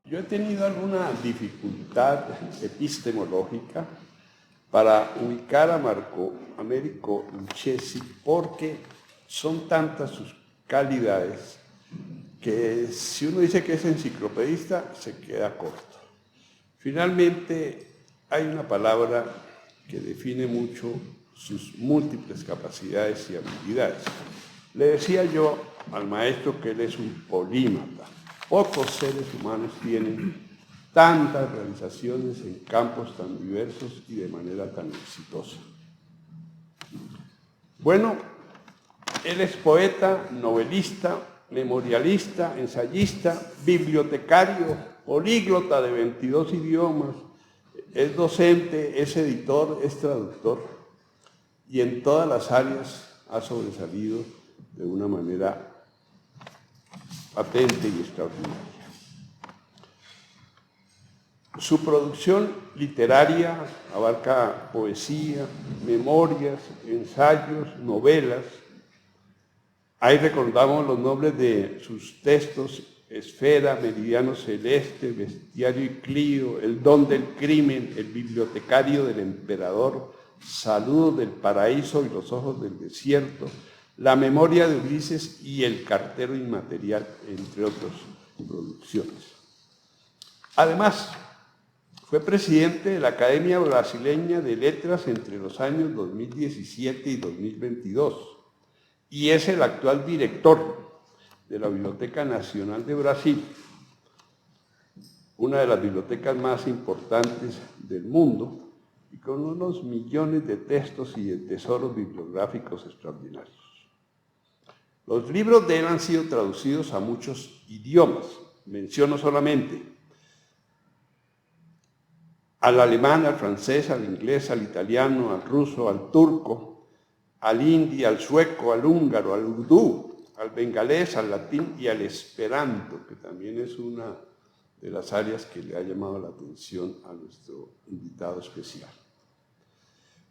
Yo he tenido alguna dificultad epistemológica para ubicar a Marco Américo Lucchesi porque son tantas sus calidades que si uno dice que es enciclopedista se queda corto. Finalmente hay una palabra que define mucho sus múltiples capacidades y habilidades. Le decía yo al maestro que él es un polímata. Pocos seres humanos tienen tantas realizaciones en campos tan diversos y de manera tan exitosa. Bueno, él es poeta, novelista, memorialista, ensayista, bibliotecario, políglota de 22 idiomas, es docente, es editor, es traductor y en todas las áreas ha sobresalido de una manera patente y extraordinaria. Su producción literaria abarca poesía, memorias, ensayos, novelas. Ahí recordamos los nombres de sus textos: Esfera, Meridiano Celeste, Bestiario y Clío, El Don del Crimen, El Bibliotecario del Emperador, Saludos del Paraíso y Los Ojos del Desierto, La Memoria de Ulises y El Cartero Inmaterial, entre otras producciones. Además, fue presidente de la Academia Brasileña de Letras entre los años 2017 y 2022 y es el actual director de la Biblioteca Nacional de Brasil, una de las bibliotecas más importantes del mundo y con unos millones de textos y de tesoros bibliográficos extraordinarios. Los libros de él han sido traducidos a muchos idiomas. Menciono solamente al alemán, al francés, al inglés, al italiano, al ruso, al turco, al hindi, al sueco, al húngaro, al urdú, al bengalés, al latín y al esperanto, que también es una de las áreas que le ha llamado la atención a nuestro invitado especial.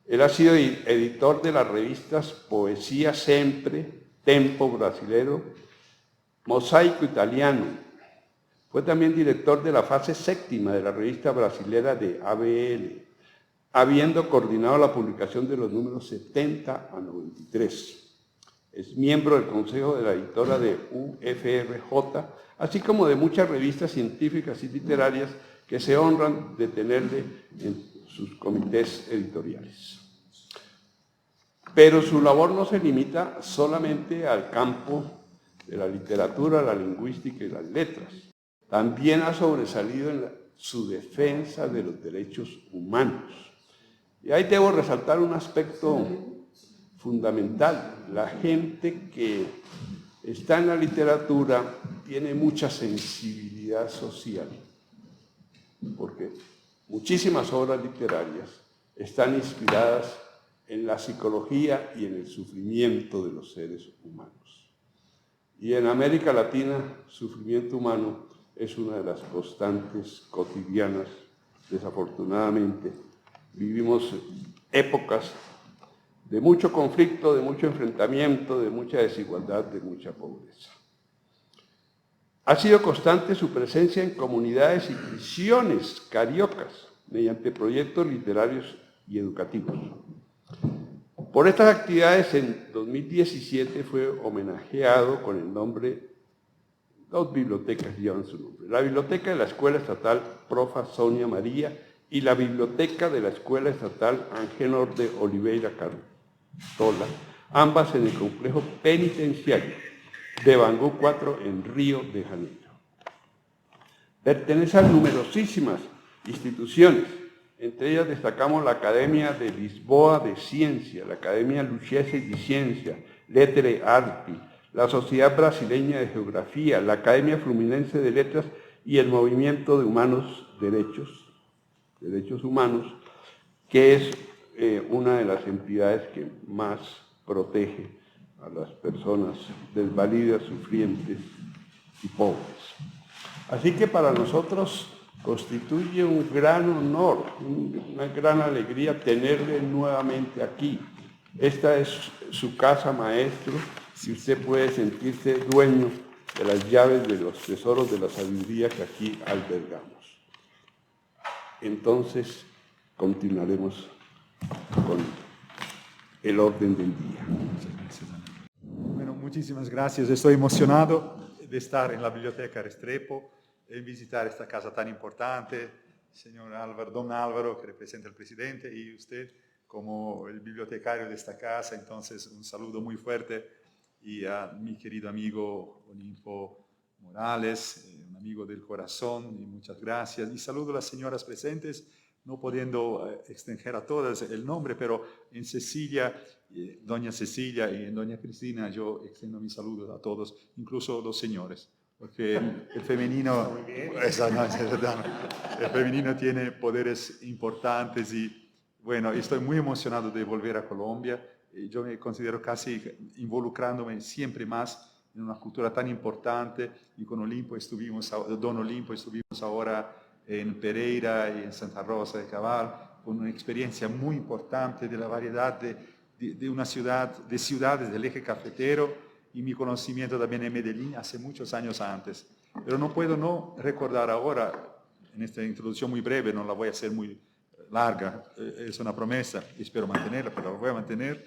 Él ha sido editor de las revistas Poesía Sempre, Tempo Brasilero, Mosaico Italiano. Fue también director de la fase séptima de la revista brasilera de ABL, habiendo coordinado la publicación de los números 70 a 93. Es miembro del consejo de la editora de UFRJ, así como de muchas revistas científicas y literarias que se honran de tenerle en sus comités editoriales. Pero su labor no se limita solamente al campo de la literatura, la lingüística y las letras. También ha sobresalido en su defensa de los derechos humanos. Y ahí debo resaltar un aspecto fundamental. La gente que está en la literatura tiene mucha sensibilidad social, porque muchísimas obras literarias están inspiradas en la psicología y en el sufrimiento de los seres humanos. Y en América Latina, sufrimiento humano es una de las constantes cotidianas. Desafortunadamente, vivimos épocas de mucho conflicto, de mucho enfrentamiento, de mucha desigualdad, de mucha pobreza. Ha sido constante su presencia en comunidades y prisiones cariocas mediante proyectos literarios y educativos. Por estas actividades, en 2017 fue homenajeado con el nombre, dos bibliotecas llevan su nombre, la Biblioteca de la Escuela Estatal Profa. Sonia María y la Biblioteca de la Escuela Estatal Angenor de Oliveira Cartola, ambas en el complejo penitenciario de Bangu 4 en Río de Janeiro. Pertenece a numerosísimas instituciones, entre ellas destacamos la Academia de Lisboa de Ciencia, la Academia Lucchesi di Ciencia, Lettere Arti, la Sociedad Brasileña de Geografía, la Academia Fluminense de Letras y el Movimiento de Humanos Derechos Humanos, que es una de las entidades que más protege a las personas desvalidas, sufrientes y pobres. Así que para nosotros constituye un gran honor, una gran alegría tenerle nuevamente aquí. Esta es su casa, maestro, y usted puede sentirse dueño de las llaves de los tesoros de la sabiduría que aquí albergamos. Entonces, continuaremos con el orden del día. Bueno, muchísimas gracias. Estoy emocionado de estar en la Biblioteca Restrepo y visitar esta casa tan importante. Señor Álvaro, don Álvaro, que representa al presidente, y usted como el bibliotecario de esta casa. Entonces, un saludo muy fuerte, y a mi querido amigo Olimpo Morales, un amigo del corazón, y muchas gracias. Y saludo a las señoras presentes, no pudiendo extender a todas el nombre, pero en Cecilia, doña Cecilia y en doña Cristina, yo extiendo mi saludo a todos, incluso los señores, porque el femenino, el femenino tiene poderes importantes. Y bueno, estoy muy emocionado de volver a Colombia. Yo me considero casi involucrándome siempre más en una cultura tan importante, y con Olimpo Don Olimpo estuvimos ahora en Pereira y en Santa Rosa de Cabal, con una experiencia muy importante de la variedad de una ciudad, de ciudades del eje cafetero, y mi conocimiento también en Medellín hace muchos años antes. Pero no puedo no recordar ahora, en esta introducción muy breve, no la voy a hacer muy larga, es una promesa, espero mantenerla, pero la voy a mantener,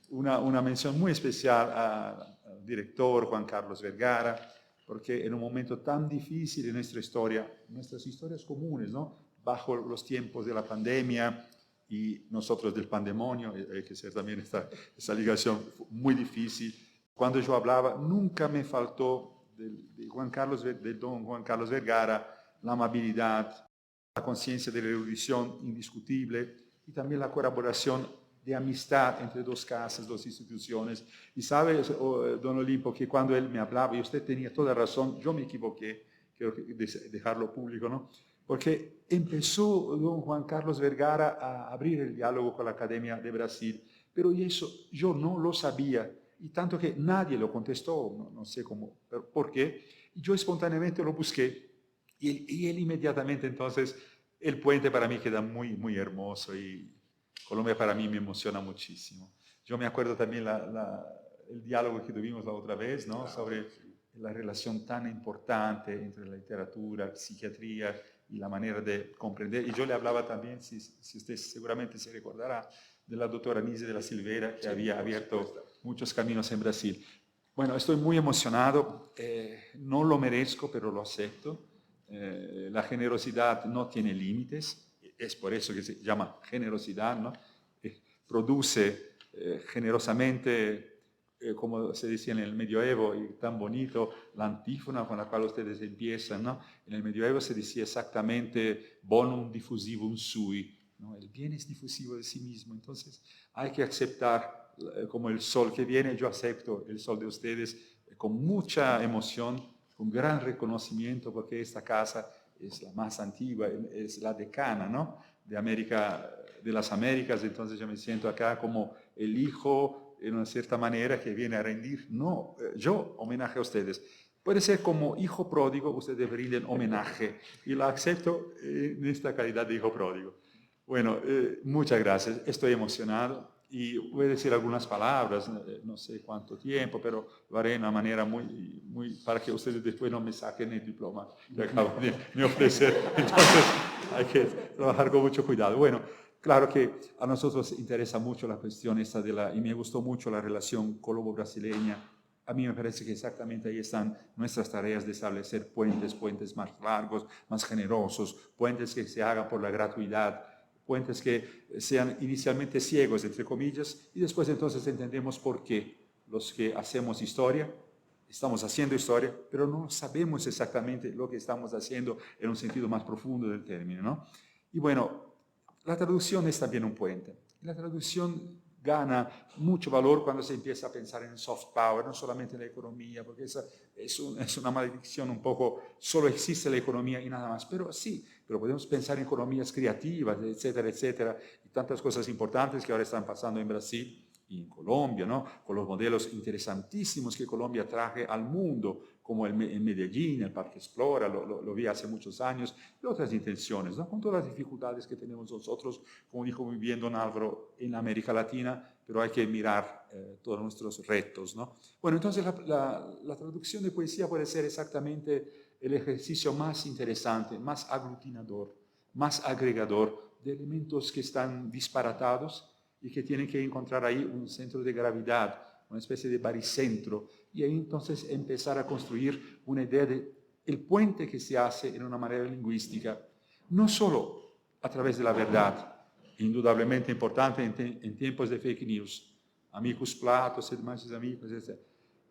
una mención muy especial al director Juan Carlos Vergara, porque en un momento tan difícil en nuestra historia, nuestras historias comunes, ¿no? Bajo los tiempos de la pandemia y nosotros del pandemonio, hay que ser también esta ligación muy difícil. Cuando yo hablaba, nunca me faltó de don Juan Carlos Vergara la amabilidad, la conciencia de la erudición indiscutible, y también la colaboración de amistad entre dos casas, dos instituciones. Y sabe, don Olimpo, que cuando él me hablaba, y usted tenía toda razón, yo me equivoqué, quiero dejarlo público, ¿no? Porque empezó don Juan Carlos Vergara a abrir el diálogo con la Academia de Brasil, pero eso yo no lo sabía, y tanto que nadie lo contestó, no sé cómo, pero por qué, y yo espontáneamente lo busqué, y él inmediatamente. Entonces, el puente para mí queda muy, muy hermoso, y Colombia para mí me emociona muchísimo. Yo me acuerdo también el diálogo que tuvimos la otra vez, ¿no? Sobre la relación tan importante entre la literatura, psiquiatría y la manera de comprender. Y yo le hablaba también, si usted seguramente se recordará, de la doctora Nise de la Silveira, que había abierto muchos caminos en Brasil. Bueno, estoy muy emocionado, no lo merezco, pero lo acepto. La generosidad no tiene límites, es por eso que se llama generosidad, ¿no? Produce generosamente, como se decía en el medioevo, y tan bonito, la antífona con la cual ustedes empiezan, ¿no? En el medioevo se decía exactamente bonum diffusivum sui, ¿no? El bien es difusivo de sí mismo. Entonces hay que aceptar, como el sol que viene, yo acepto el sol de ustedes con mucha emoción, con gran reconocimiento, porque esta casa es la más antigua, es la decana, ¿no? De América, de las Américas. Entonces yo me siento acá como el hijo, en una cierta manera, que viene a rendir, no, yo homenaje a ustedes. Puede ser como hijo pródigo, ustedes rinden homenaje, y la acepto en esta calidad de hijo pródigo. Bueno, muchas gracias, estoy emocionado, y voy a decir algunas palabras, no sé cuánto tiempo, pero lo haré de una manera muy para que ustedes después no me saquen el diploma que acabo de ofrecer. Entonces hay que trabajar con mucho cuidado. Bueno, claro que a nosotros interesa mucho la cuestión esta y me gustó mucho la relación colombo-brasileña. A mí me parece que exactamente ahí están nuestras tareas de establecer puentes más largos, más generosos, puentes que se hagan por la gratuidad, puentes que sean inicialmente ciegos, entre comillas, y después entonces entendemos por qué los que hacemos historia, estamos haciendo historia, pero no sabemos exactamente lo que estamos haciendo en un sentido más profundo del término, ¿no? Y bueno, la traducción es también un puente. La traducción gana mucho valor cuando se empieza a pensar en soft power, no solamente en la economía, porque esa es una maldición un poco, solo existe la economía y nada más, pero sí, pero podemos pensar en economías creativas, etcétera, etcétera, y tantas cosas importantes que ahora están pasando en Brasil y en Colombia, ¿no? Con los modelos interesantísimos que Colombia traje al mundo, como en Medellín, el Parque Explora, lo vi hace muchos años, y otras intenciones, ¿no? Con todas las dificultades que tenemos nosotros, como dijo muy bien don Álvaro, en América Latina, pero hay que mirar todos nuestros retos, ¿no? Bueno, entonces la traducción de poesía puede ser exactamente el ejercicio más interesante, más aglutinador, más agregador de elementos que están disparatados y que tienen que encontrar ahí un centro de gravedad, una especie de baricentro, y ahí entonces empezar a construir una idea de el puente que se hace en una manera lingüística, no solo a través de la verdad, indudablemente importante en tiempos de fake news, amicus platos, et macis amicus, etc.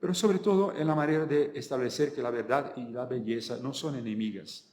Pero sobre todo en la manera de establecer que la verdad y la belleza no son enemigas.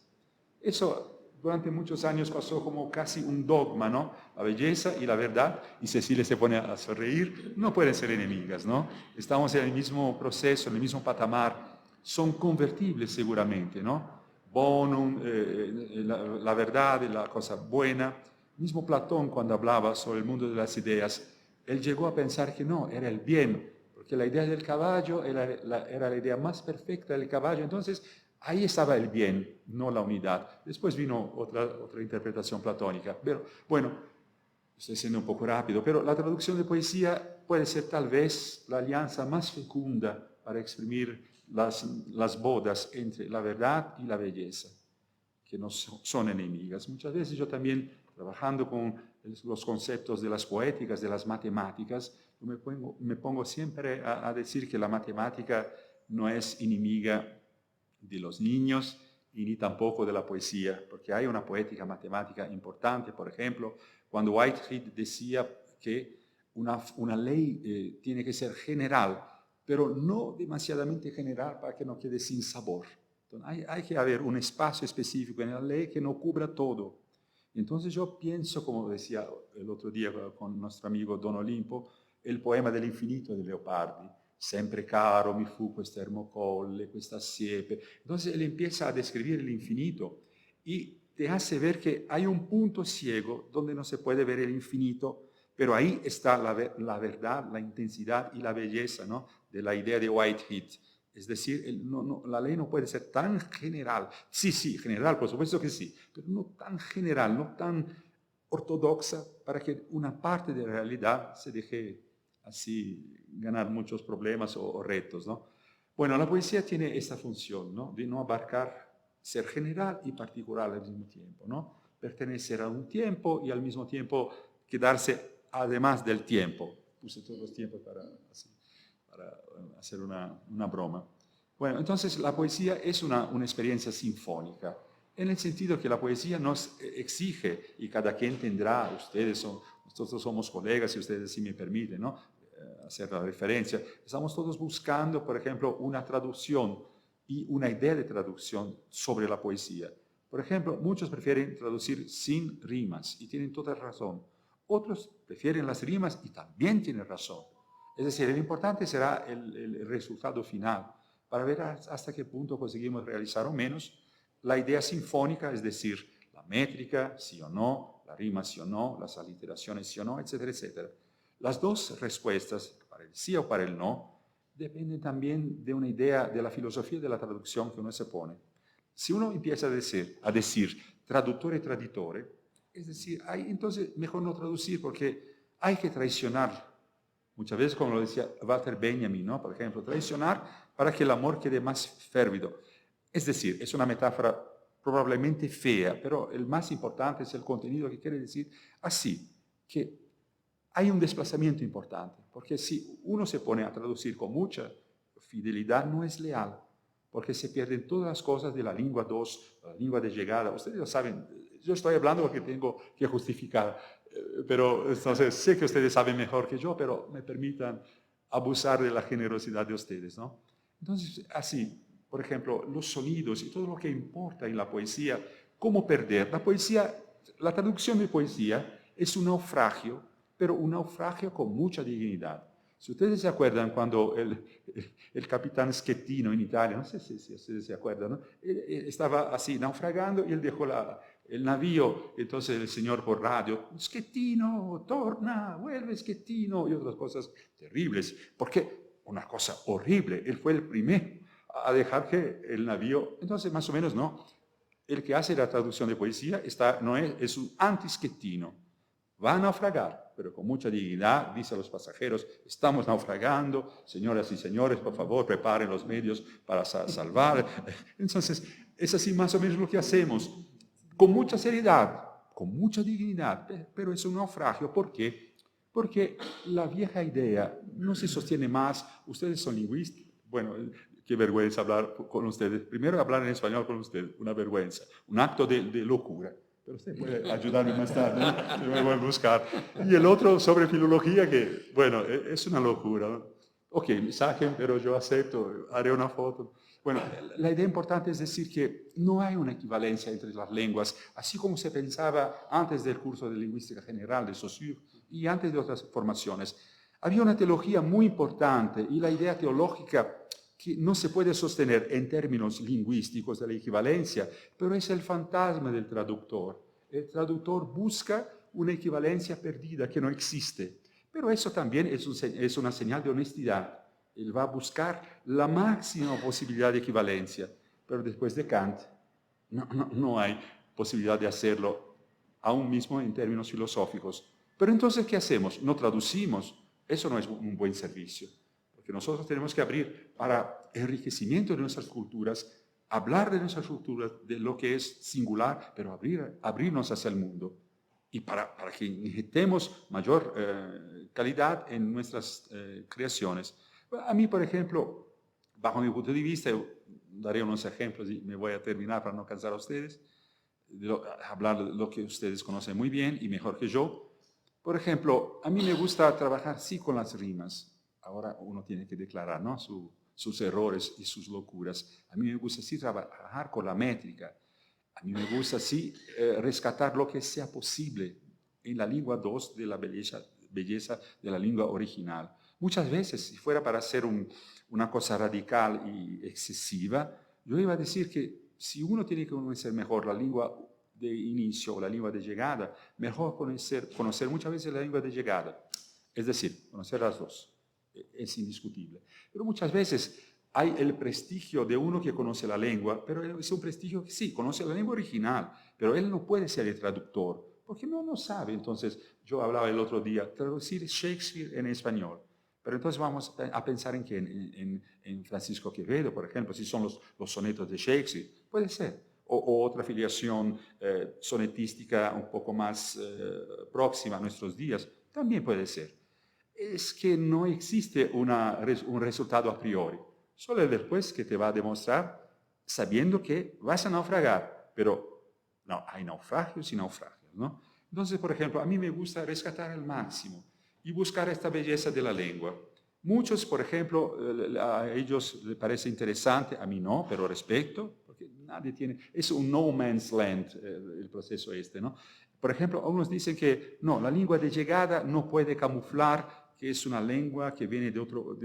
Eso durante muchos años pasó como casi un dogma, ¿no? La belleza y la verdad, y Cecilia se pone a sonreír, no pueden ser enemigas, ¿no? Estamos en el mismo proceso, en el mismo patamar, son convertibles seguramente, ¿no? Bonum, la verdad, la cosa buena. Mismo Platón, cuando hablaba sobre el mundo de las ideas, él llegó a pensar que no, era el bien, porque la idea del caballo era la idea más perfecta del caballo, entonces ahí estaba el bien, no la unidad. Después vino otra interpretación platónica. Pero bueno, estoy siendo un poco rápido, pero la traducción de poesía puede ser tal vez la alianza más fecunda para exprimir las bodas entre la verdad y la belleza, que no son enemigas. Muchas veces yo también, trabajando con los conceptos de las poéticas, de las matemáticas, me pongo siempre a decir que la matemática no es enemiga de los niños y ni tampoco de la poesía, porque hay una poética matemática importante. Por ejemplo, cuando Whitehead decía que una ley tiene que ser general, pero no demasiadamente general para que no quede sin sabor. Entonces, hay que haber un espacio específico en la ley que no cubra todo. Entonces yo pienso, como decía el otro día con nuestro amigo Don Olimpo, el poema del infinito de Leopardi. Sempre caro mi fu quest'ermo colle, questa siepe. Entonces él empieza a describir el infinito y te hace ver que hay un punto ciego donde no se puede ver el infinito, pero ahí está la verdad, la intensidad y la belleza, ¿no?, de la idea de Whitehead. Es decir, la ley no puede ser tan general. Sí, general, por supuesto que sí, pero no tan general, no tan ortodoxa para que una parte de la realidad se deje así ganar muchos problemas o retos, ¿no? Bueno, la poesía tiene esta función, ¿no?, de no abarcar, ser general y particular al mismo tiempo, ¿no? Pertenecer a un tiempo y al mismo tiempo quedarse además del tiempo. Puse todos los tiempos para hacer una broma. Bueno, entonces la poesía es una experiencia sinfónica, en el sentido que la poesía nos exige, y cada quien tendrá, nosotros somos colegas, si ustedes sí me permiten, ¿no?, hacer la referencia. Estamos todos buscando, por ejemplo, una traducción y una idea de traducción sobre la poesía. Por ejemplo, muchos prefieren traducir sin rimas y tienen toda razón. Otros prefieren las rimas y también tienen razón. Es decir, lo importante será el resultado final, para ver hasta qué punto conseguimos realizar o menos la idea sinfónica, es decir, la métrica, sí o no, la rima, sí o no, las aliteraciones, sí o no, etcétera, etcétera. Las dos respuestas, para el sí o para el no, dependen también de una idea de la filosofía de la traducción que uno se pone. Si uno empieza a decir traductore traditore, es decir, entonces mejor no traducir porque hay que traicionar. Muchas veces, como lo decía Walter Benjamin, ¿no?, por ejemplo, traicionar para que el amor quede más férvido. Es decir, es una metáfora probablemente fea, pero el más importante es el contenido que quiere decir así, que hay un desplazamiento importante, porque si uno se pone a traducir con mucha fidelidad, no es leal, porque se pierden todas las cosas de la lengua 2, la lengua de llegada. Ustedes lo saben, yo estoy hablando porque tengo que justificar, pero entonces sé que ustedes saben mejor que yo, pero me permitan abusar de la generosidad de ustedes, ¿no? Entonces, así, por ejemplo, los sonidos y todo lo que importa en la poesía, ¿cómo perder? La poesía, la traducción de poesía es un naufragio, pero un naufragio con mucha dignidad. Si ustedes se acuerdan cuando el capitán Schettino en Italia, no sé si ustedes se acuerdan, ¿no?, estaba así naufragando y él dejó el navío, entonces el señor por radio, Schettino, torna, vuelve Schettino, y otras cosas terribles, porque una cosa horrible, él fue el primero a dejar que el navío, entonces más o menos no, el que hace la traducción de poesía es un anti-Schettino, va a naufragar, pero con mucha dignidad, dice a los pasajeros, estamos naufragando, señoras y señores, por favor, preparen los medios para salvar. Entonces, es así más o menos lo que hacemos, con mucha seriedad, con mucha dignidad, pero es un naufragio. ¿Por qué? Porque la vieja idea no se sostiene más. Ustedes son lingüistas. Bueno, qué vergüenza hablar con ustedes. Primero hablar en español con ustedes, una vergüenza, un acto de locura. Pero usted puede ayudarme más tarde, ¿no? Yo me voy a buscar. Y el otro sobre filología, que, bueno, es una locura, ¿no? Ok, saquen, pero yo acepto, haré una foto. Bueno, la idea importante es decir que no hay una equivalencia entre las lenguas, así como se pensaba antes del curso de Lingüística General de Saussure y antes de otras formaciones. Había una teología muy importante y la idea teológica que no se puede sostener en términos lingüísticos de la equivalencia, pero es el fantasma del traductor. El traductor busca una equivalencia perdida que no existe, pero eso también es una señal de honestidad. Él va a buscar la máxima posibilidad de equivalencia, pero después de Kant no hay posibilidad de hacerlo, aún mismo en términos filosóficos. Pero entonces, ¿qué hacemos? No traducimos. Eso no es un buen servicio, porque nosotros tenemos que abrir para enriquecimiento de nuestras culturas, hablar de nuestras culturas, de lo que es singular, pero abrirnos hacia el mundo. Y para que injetemos mayor calidad en nuestras creaciones. A mí, por ejemplo, bajo mi punto de vista, daré unos ejemplos y me voy a terminar para no cansar a ustedes, hablar de lo que ustedes conocen muy bien y mejor que yo. Por ejemplo, a mí me gusta trabajar sí con las rimas. Ahora uno tiene que declarar, ¿no?, sus errores y sus locuras. A mí me gusta sí trabajar con la métrica. A mí me gusta sí rescatar lo que sea posible en la lengua 2 de la belleza de la lengua original. Muchas veces, si fuera para hacer una cosa radical y excesiva, yo iba a decir que si uno tiene que conocer mejor la lengua de inicio o la lengua de llegada, mejor conocer muchas veces la lengua de llegada. Es decir, conocer las dos. Es indiscutible. Pero muchas veces hay el prestigio de uno que conoce la lengua, pero es un prestigio que sí, conoce la lengua original, pero él no puede ser el traductor, porque no sabe. Entonces, yo hablaba el otro día, traducir Shakespeare en español. Pero entonces vamos a pensar en que en Francisco Quevedo, por ejemplo, si son los sonetos de Shakespeare, puede ser. O otra filiación sonetística un poco más próxima a nuestros días, también puede ser. Es que no existe un resultado a priori. Solo el después que te va a demostrar sabiendo que vas a naufragar, pero no, hay naufragios y naufragios, ¿no? Entonces, por ejemplo, a mí me gusta rescatar el máximo y buscar esta belleza de la lengua. Muchos, por ejemplo, a ellos les parece interesante, a mí no, pero respeto, porque nadie tiene, es un no man's land el proceso este, ¿no? Por ejemplo, algunos dicen que no, la lengua de llegada no puede camuflar que es una lengua que viene de otro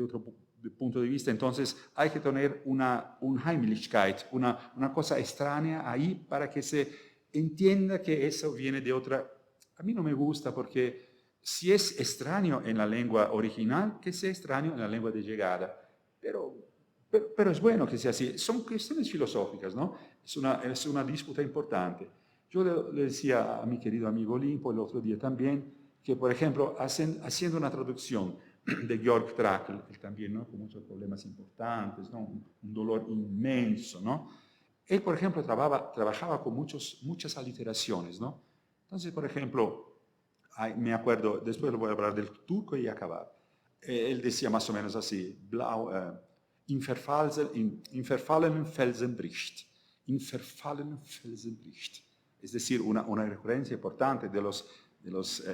punto de vista, entonces hay que tener un Heimlichkeit, una cosa extraña ahí para que se entienda que eso viene de otra. A mí no me gusta porque si es extraño en la lengua original, que sea extraño en la lengua de llegada. Pero es bueno que sea así. Son cuestiones filosóficas, ¿no? Es una disputa importante. Yo le decía a mi querido amigo Olimpo el otro día también que, por ejemplo, haciendo una traducción de Georg Trakl, él también, ¿no?, con muchos problemas importantes, ¿no?, un dolor inmenso, ¿no? Él, por ejemplo, trabajaba con muchas aliteraciones, ¿no? Entonces, por ejemplo, me acuerdo, después le voy a hablar del turco y acabar. Él decía más o menos así, in verfallenen Felsen bricht. In verfallenen Felsen bricht. Es decir, una recurrencia importante de los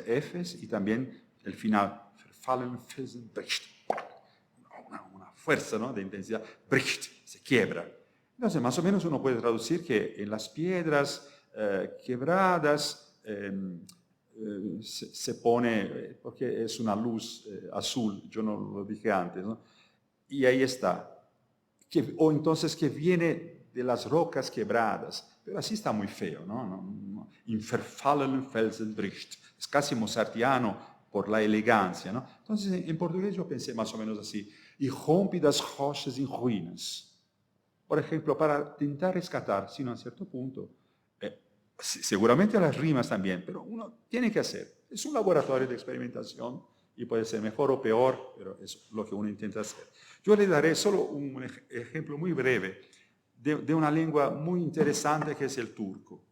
Fs y también el final, verfallenen Felsen bricht. Una fuerza, ¿no?, de intensidad, bricht, se quiebra. Entonces, más o menos uno puede traducir que en las piedras quebradas se pone, porque es una luz azul, yo no lo dije antes, ¿no?, y ahí está. O entonces que viene de las rocas quebradas, pero así está muy feo, ¿no? In verfallenen Felsen bricht. Es casi mozartiano por la elegancia, ¿no? Entonces, en portugués yo pensé más o menos así, y rompe das rochas en ruínas. Por ejemplo, para intentar rescatar, sino a cierto punto, seguramente las rimas también, pero uno tiene que hacer. Es un laboratorio de experimentación y puede ser mejor o peor, pero es lo que uno intenta hacer. Yo le daré solo un ejemplo muy breve de una lengua muy interesante que es el turco.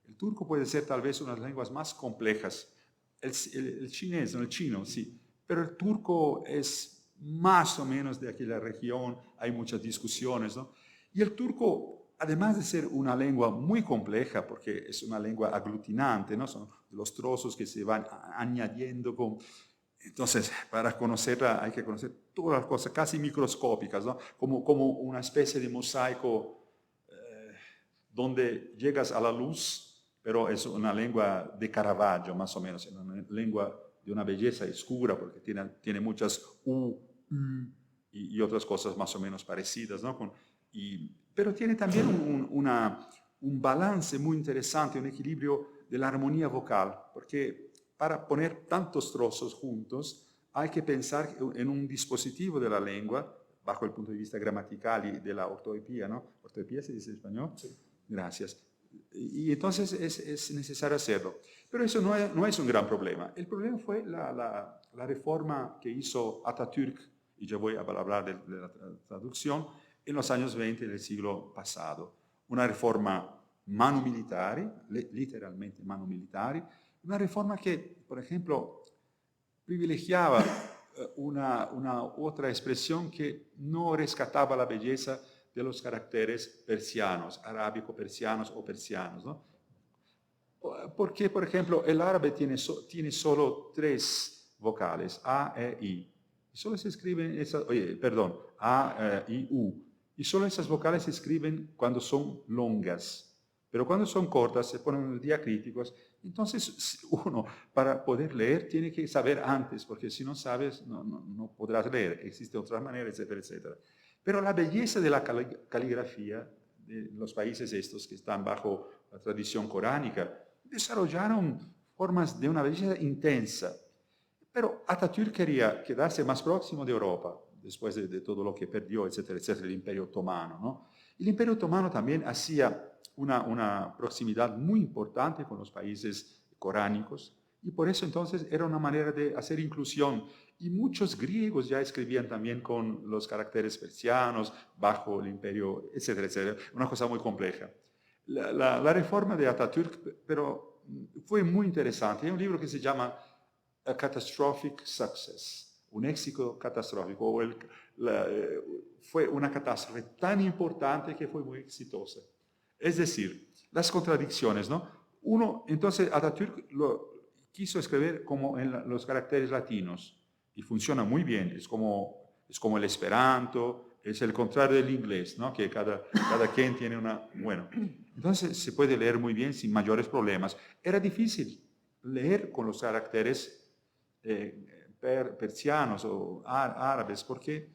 El turco puede ser tal vez una de las lenguas más complejas. El chinés, no el chino, sí, pero el turco es más o menos de aquella región, hay muchas discusiones, ¿no? Y el turco, además de ser una lengua muy compleja, porque es una lengua aglutinante, ¿no? Son los trozos que se van añadiendo con... Entonces, para conocerla hay que conocer todas las cosas, casi microscópicas, ¿no? Como una especie de mosaico donde llegas a la luz, pero es una lengua de Caravaggio, más o menos, es una lengua de una belleza oscura, porque tiene muchas U, y otras cosas más o menos parecidas, ¿no? Pero tiene también un balance muy interesante, un equilibrio de la armonía vocal, porque para poner tantos trozos juntos hay que pensar en un dispositivo de la lengua, bajo el punto de vista gramatical y de la ortoepía, ¿no? ¿Ortoepía se dice en español? Sí. Gracias. Y entonces es necesario hacerlo. Pero eso no es un gran problema. El problema fue la reforma que hizo Atatürk, y yo voy a hablar de la traducción, en los años 20 del siglo pasado. Una reforma manu militari, literalmente manu militari, una reforma que, por ejemplo, privilegiaba una otra expresión que no rescataba la belleza de los caracteres persianos, arábico-persianos o persianos, ¿no? Porque, por ejemplo, el árabe tiene solo 3 vocales, A, E, I. Y solo se escriben esas, A, I, U. Y solo esas vocales se escriben cuando son longas. Pero cuando son cortas se ponen diacríticos. Entonces uno, para poder leer, tiene que saber antes, porque si no sabes, no podrás leer. Existen otras maneras, etcétera, etcétera. Pero la belleza de la caligrafía de los países estos que están bajo la tradición coránica desarrollaron formas de una belleza intensa. Pero Atatürk quería quedarse más próximo de Europa, después de todo lo que perdió, etcétera, etcétera, el Imperio Otomano, ¿no? El Imperio Otomano también hacía una proximidad muy importante con los países coránicos, y por eso entonces era una manera de hacer inclusión. Y muchos griegos ya escribían también con los caracteres persianos, bajo el imperio, etcétera, etcétera. Una cosa muy compleja. La reforma de Atatürk, pero fue muy interesante. Hay un libro que se llama A Catastrophic Success, un éxito catastrófico. Fue una catástrofe tan importante que fue muy exitosa. Es decir, las contradicciones, ¿no? Entonces Atatürk lo quiso escribir como en los caracteres latinos y funciona muy bien, es como el esperanto, es el contrario del inglés, ¿no? Que cada quien tiene una... Bueno, entonces se puede leer muy bien sin mayores problemas. Era difícil leer con los caracteres persianos o árabes porque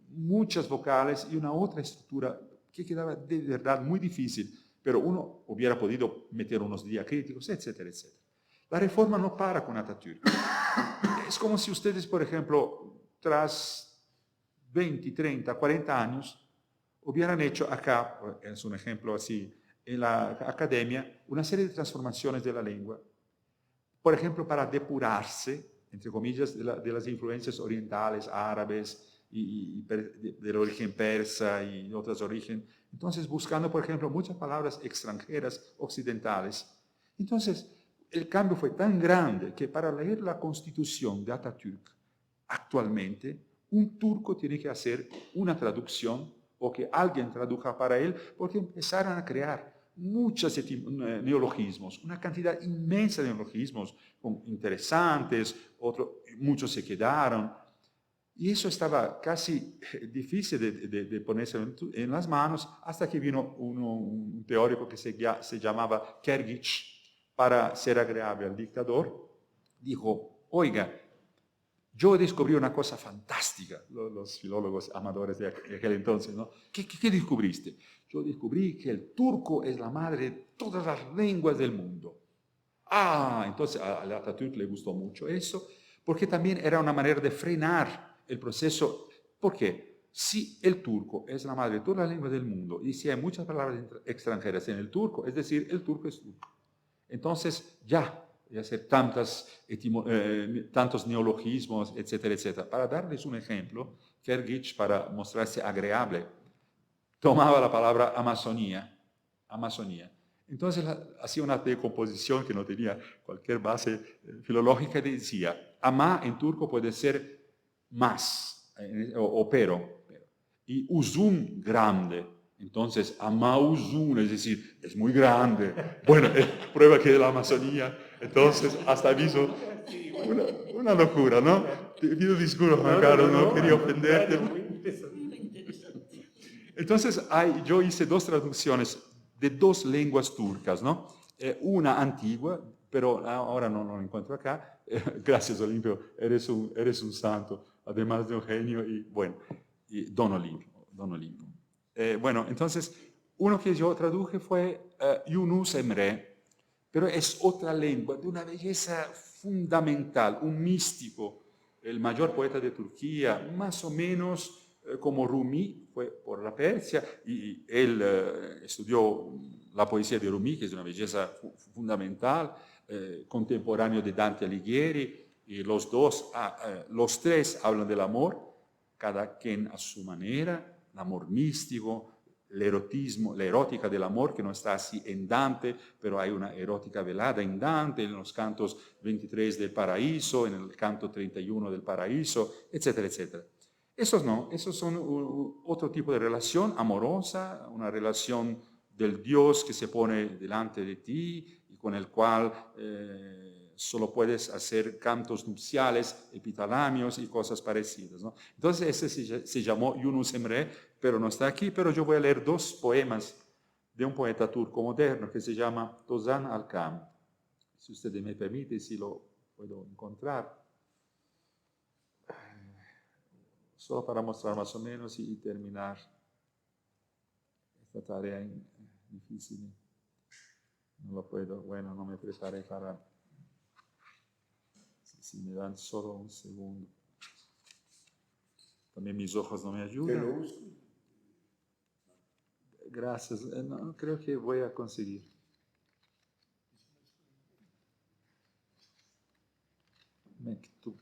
muchas vocales y una otra estructura que quedaba de verdad muy difícil, pero uno hubiera podido meter unos diacríticos, etcétera, etcétera. La reforma no para con Atatürk. Es como si ustedes, por ejemplo, tras 20, 30, 40 años, hubieran hecho acá, es un ejemplo así, en la academia, una serie de transformaciones de la lengua, por ejemplo, para depurarse, entre comillas, de las influencias orientales, árabes, y del origen persa y otros orígenes. Entonces, buscando, por ejemplo, muchas palabras extranjeras, occidentales. Entonces, el cambio fue tan grande que para leer la Constitución de Atatürk actualmente, un turco tiene que hacer una traducción o que alguien traduzca para él, porque empezaron a crear muchos neologismos, una cantidad inmensa de neologismos interesantes, muchos se quedaron. Y eso estaba casi difícil de ponerse en las manos hasta que vino un teórico que se llamaba Kergic, para ser agradable al dictador, dijo, oiga, yo descubrí una cosa fantástica, los filólogos amadores de aquel entonces, ¿no? ¿Qué descubriste? Yo descubrí que el turco es la madre de todas las lenguas del mundo. Entonces a Atatürk le gustó mucho eso, porque también era una manera de frenar el proceso. ¿Por qué? Si el turco es la madre de todas las lenguas del mundo y si hay muchas palabras extranjeras en el turco, es decir, el turco es turco. Entonces ya y hacer tantos neologismos, etcétera, etcétera. Para darles un ejemplo, Fergich, para mostrarse agradable, tomaba la palabra Amazonía. Entonces hacía una decomposición que no tenía cualquier base filológica y decía, ama en turco puede ser más, o pero. Y uzun, grande. Entonces, ama uzun, es decir, es muy grande. Bueno, prueba que es la Amazonía. Entonces, hasta aviso, una locura, ¿no? Te pido disculpas, Juan Carlos, no quería ofenderte. Entonces, yo hice dos traducciones de dos lenguas turcas, ¿no? Una antigua, pero ahora no lo encuentro acá. Gracias, Olimpio, eres un santo, además de un genio y, bueno, y Don Olimpio. Bueno, entonces, uno que yo traduje fue Yunus Emre, pero es otra lengua de una belleza fundamental, un místico, el mayor poeta de Turquía, más o menos como Rumi, fue por la Persia, y él estudió la poesía de Rumi, que es una belleza fundamental, contemporáneo de Dante Alighieri, y los tres hablan del amor, cada quien a su manera, el amor místico, el erotismo, la erótica del amor, que no está así en Dante, pero hay una erótica velada en Dante, en los cantos 23 del Paraíso, en el canto 31 del Paraíso, etcétera, etcétera. Esos no, esos son otro tipo de relación amorosa, una relación del Dios que se pone delante de ti y con el cual solo puedes hacer cantos nupciales, epitalamios y cosas parecidas, ¿no? Entonces ese se llamó Yunus Emre, pero no está aquí, pero yo voy a leer dos poemas de un poeta turco moderno que se llama Tozan Alkan. Si usted me permite, si lo puedo encontrar. Solo para mostrar más o menos y terminar esta tarea difícil. No lo puedo, bueno, no me preparé para... Si me dan solo un segundo. También mis ojos no me ayudan. Gracias, no, creo que voy a conseguir. Mektup.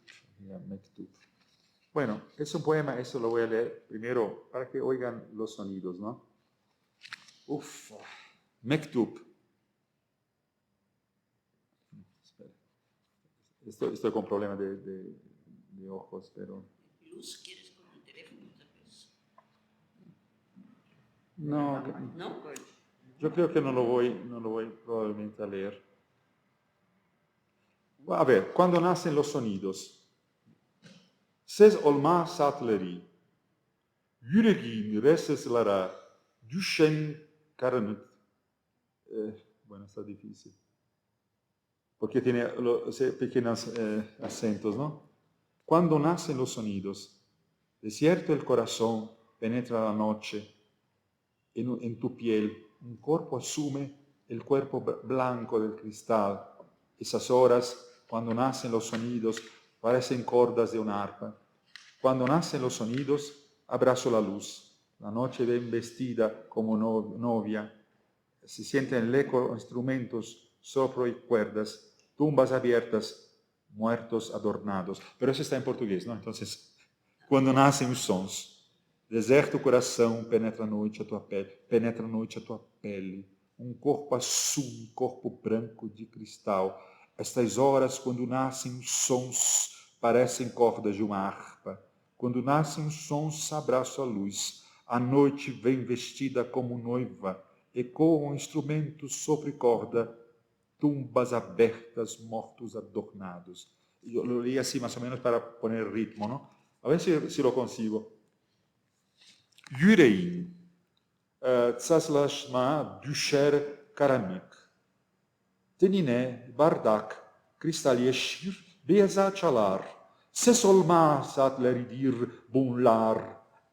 Bueno, es un poema, eso lo voy a leer primero para que oigan los sonidos, ¿no? Uf, Mektup. Estoy con problemas de ojos, pero... Luz, ¿quieres con el teléfono tal vez? No, ¿No? yo creo que no lo voy probablemente a leer. A ver, cuando nacen los sonidos. Ses olma saatleri, yüreğin reseslara, düşen karanlık. Bueno, está difícil. Porque tiene pequeños acentos, ¿no? Cuando nacen los sonidos, desierto el corazón, penetra la noche, en tu piel, un cuerpo asume el cuerpo blanco del cristal. Esas horas, cuando nacen los sonidos, parecen cordas de una arpa. Cuando nacen los sonidos, abrazo la luz. La noche ven vestida como novia. Se sienten el eco instrumentos, soplo y cuerdas, tumbas abiertas, muertos adornados. Pero eso está en portugués, ¿no? Entonces, quando nascem os sons, deserta o coração, penetra a noite a tua pele, um corpo azul, um corpo branco de cristal. Estas horas, quando nascem os sons, parecem cordas de uma harpa. Quando nascem os sons, abraço a luz. A noite vem vestida como noiva, ecoam instrumentos sobre corda, tumbas abertas, mortos adornados. Yo lo leí así más o menos para poner ritmo, ¿no? A ver si lo consigo. Yüreğin, tsaslaşma düşer karanlık. Tenine, bardak, kristal yeşil, beyaz çalar. Ses olmaz saatlerdir bunlar.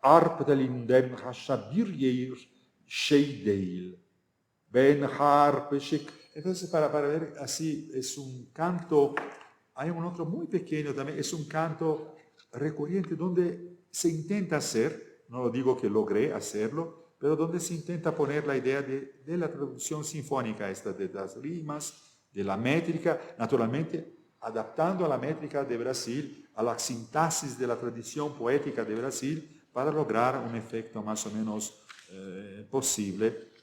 Arp elinden haşa bir yer şey değil. Ben harp, entonces para ver así es un canto, hay un otro muy pequeño también, es un canto recurrente donde se intenta hacer, no digo que logré hacerlo, pero donde se intenta poner la idea de la traducción sinfónica esta de las rimas, de la métrica, naturalmente adaptando a la métrica de Brasil, a la sintaxis de la tradición poética de Brasil, para lograr un efecto más o menos posible,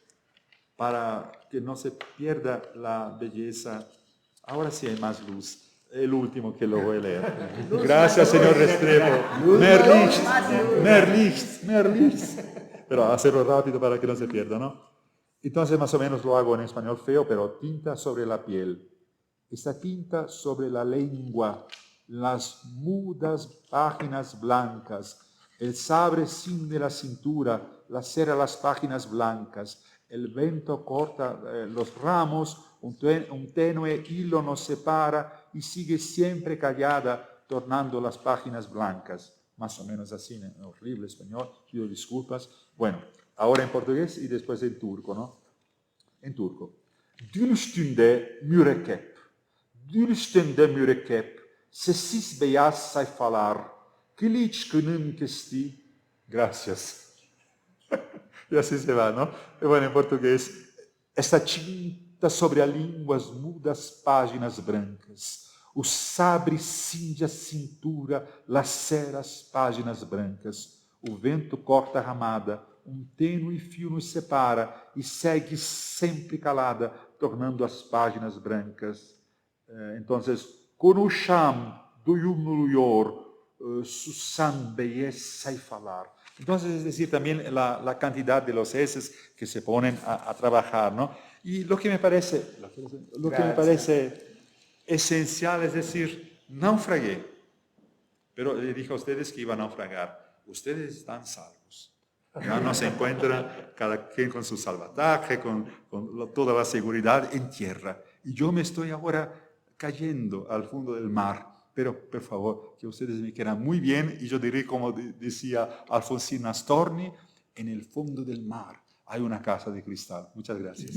para que no se pierda la belleza. Ahora sí hay más luz. El último que lo voy a leer. Gracias, señor Restrepo. Merlicht. Pero hacerlo rápido para que no se pierda, ¿no? Entonces, más o menos lo hago en español feo, pero tinta sobre la piel. Esta tinta sobre la lengua, las mudas páginas blancas, el sabre ciñe la cintura, la cera las páginas blancas, el viento corta los ramos, un tenue hilo nos separa y sigue siempre callada, tornando las páginas blancas. Más o menos así, en horrible español, pido disculpas. Bueno, ahora en portugués y después en turco, ¿no? En turco. Dün üstünde mürekkep, sessiz beyaz sayfalar, kılıçkının kesti. Gracias. Y así se va, ¿no? Y bueno, en portugués, esta tinta sobre a língua, as mudas páginas brancas. O sabre cinge a cintura, lacera as páginas brancas. O vento corta a ramada, tênue fio nos separa e segue sempre calada, tornando as páginas brancas. Entonces, con o cham do yumnuluyor, Susan belleza y falar. Entonces, es decir, también la cantidad de los S que se ponen a trabajar, ¿no? Y lo que me parece esencial es decir, naufragué. Pero le dije a ustedes que iba a naufragar. Ustedes están salvos. Ya no se encuentran cada quien con su salvataje, con toda la seguridad en tierra. Y yo me estoy ahora cayendo al fondo del mar. Pero, por favor, que ustedes me quieran muy bien, y yo diré, como decía Alfonsín Astorni, en el fondo del mar hay una casa de cristal. Muchas gracias.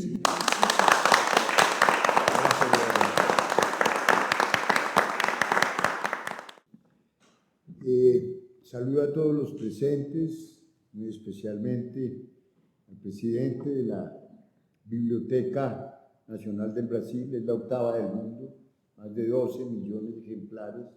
Saludo a todos los presentes, muy especialmente al presidente de la Biblioteca Nacional del Brasil, es la octava del mundo, más de 12 millones de ejemplares,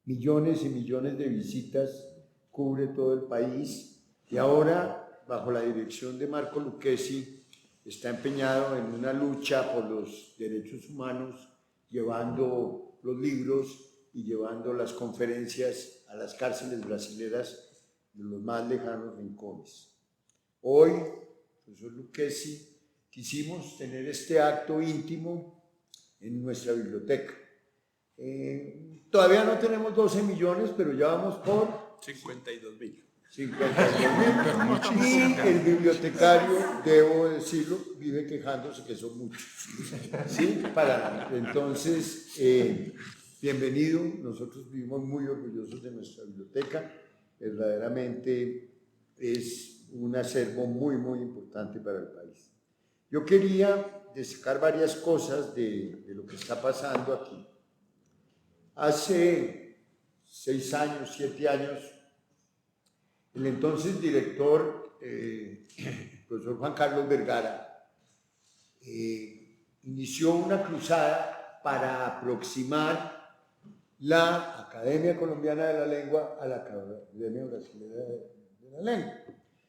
millones y millones de visitas, cubre todo el país y ahora, bajo la dirección de Marco Lucchesi, está empeñado en una lucha por los derechos humanos, llevando los libros y llevando las conferencias a las cárceles brasileras de los más lejanos rincones. Hoy, profesor Lucchesi, quisimos tener este acto íntimo en nuestra biblioteca. Todavía no tenemos 12 millones, pero ya vamos por 52.000. 52.000. Y el bibliotecario, debo decirlo, vive quejándose que son muchos. ¿Sí? Entonces, bienvenido. Nosotros vivimos muy orgullosos de nuestra biblioteca. Verdaderamente es un acervo muy, muy importante para el país. Yo quería destacar varias cosas de lo que está pasando aquí. Hace 6 años, 7 años, el entonces director, el profesor Juan Carlos Vergara, inició una cruzada para aproximar la Academia Colombiana de la Lengua a la Academia Brasileña de la Lengua.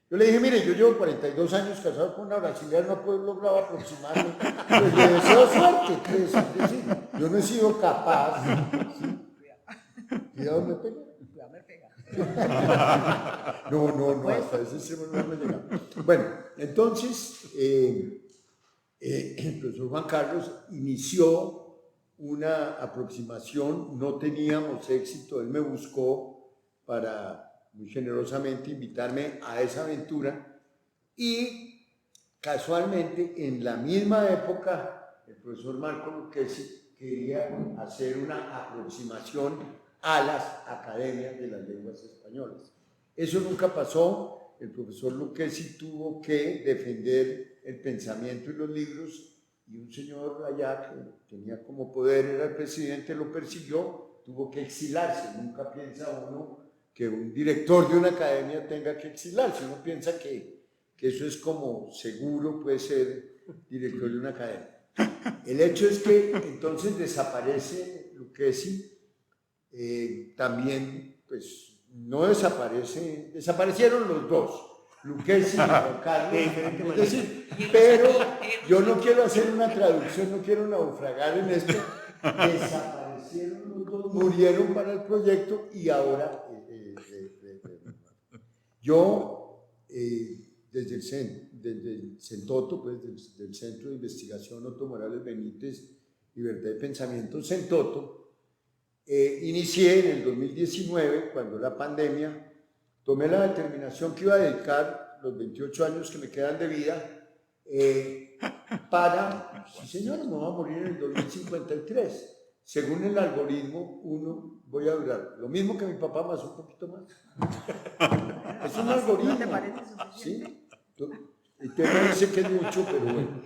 Yo le dije, mire, yo llevo 42 años casado con una brasileña, no puedo lograr aproximarme, pues le deseo suerte, pues, es decir, yo no he sido capaz. ¿Sí? Cuidado, me pega. Cuidado, me pega. No, hasta ese extremo no me llega. Bueno, entonces, el profesor Juan Carlos inició una aproximación, no teníamos éxito, él me buscó para muy generosamente invitarme a esa aventura y casualmente en la misma época el profesor Marco Lucchesi quería hacer una aproximación a las academias de las lenguas españolas. Eso nunca pasó, el profesor Lucchesi tuvo que defender el pensamiento y los libros y un señor allá que tenía como poder, era el presidente, lo persiguió, tuvo que exilarse. Nunca piensa uno que un director de una academia tenga que exilarse. Uno piensa que eso es como seguro, puede ser director de una academia. El hecho es que entonces desaparece Lucchesi, también, pues, no desaparece, desaparecieron los dos, Lucchesi y Juan Carlos, es decir, pero yo no quiero hacer una traducción, no quiero naufragar en esto, desaparecieron los dos, murieron para el proyecto y ahora yo desde el CENTOTO, pues del Centro de Investigación Otto Morales Benítez, Libertad de Pensamiento CENTOTO, inicié en el 2019, cuando la pandemia, tomé la determinación que iba a dedicar los 28 años que me quedan de vida para, sí señor, me voy a morir en el 2053. Según el algoritmo, voy a durar lo mismo que mi papá, más un poquito más. Es un algoritmo. ¿No te parece suficiente? ¿Sí? Usted me dice que es mucho, pero bueno.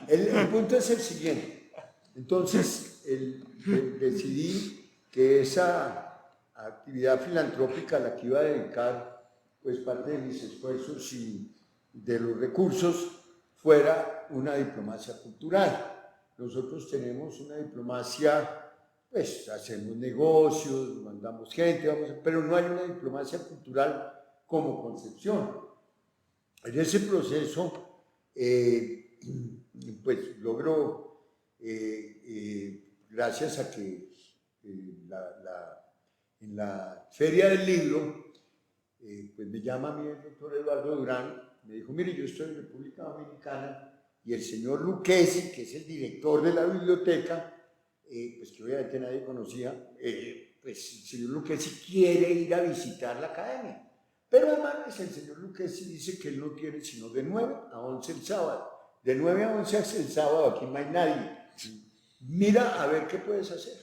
El punto es el siguiente. Entonces, decidí que esa actividad filantrópica a la que iba a dedicar pues parte de mis esfuerzos y de los recursos fuera una diplomacia cultural. Nosotros tenemos una diplomacia, pues hacemos negocios, mandamos gente, pero no hay una diplomacia cultural como concepción. En ese proceso, pues logro, gracias a que en la Feria del Libro, pues me llama a mí el doctor Eduardo Durán, me dijo, mire, yo estoy en República Dominicana y el señor Lucchesi, que es el director de la biblioteca, pues que obviamente nadie conocía, pues el señor Lucchesi quiere ir a visitar la academia. Pero además el señor Lucchesi dice que él no tiene sino de 9 a 11 el sábado. De 9 a 11 el sábado aquí no hay nadie. Mira a ver qué puedes hacer.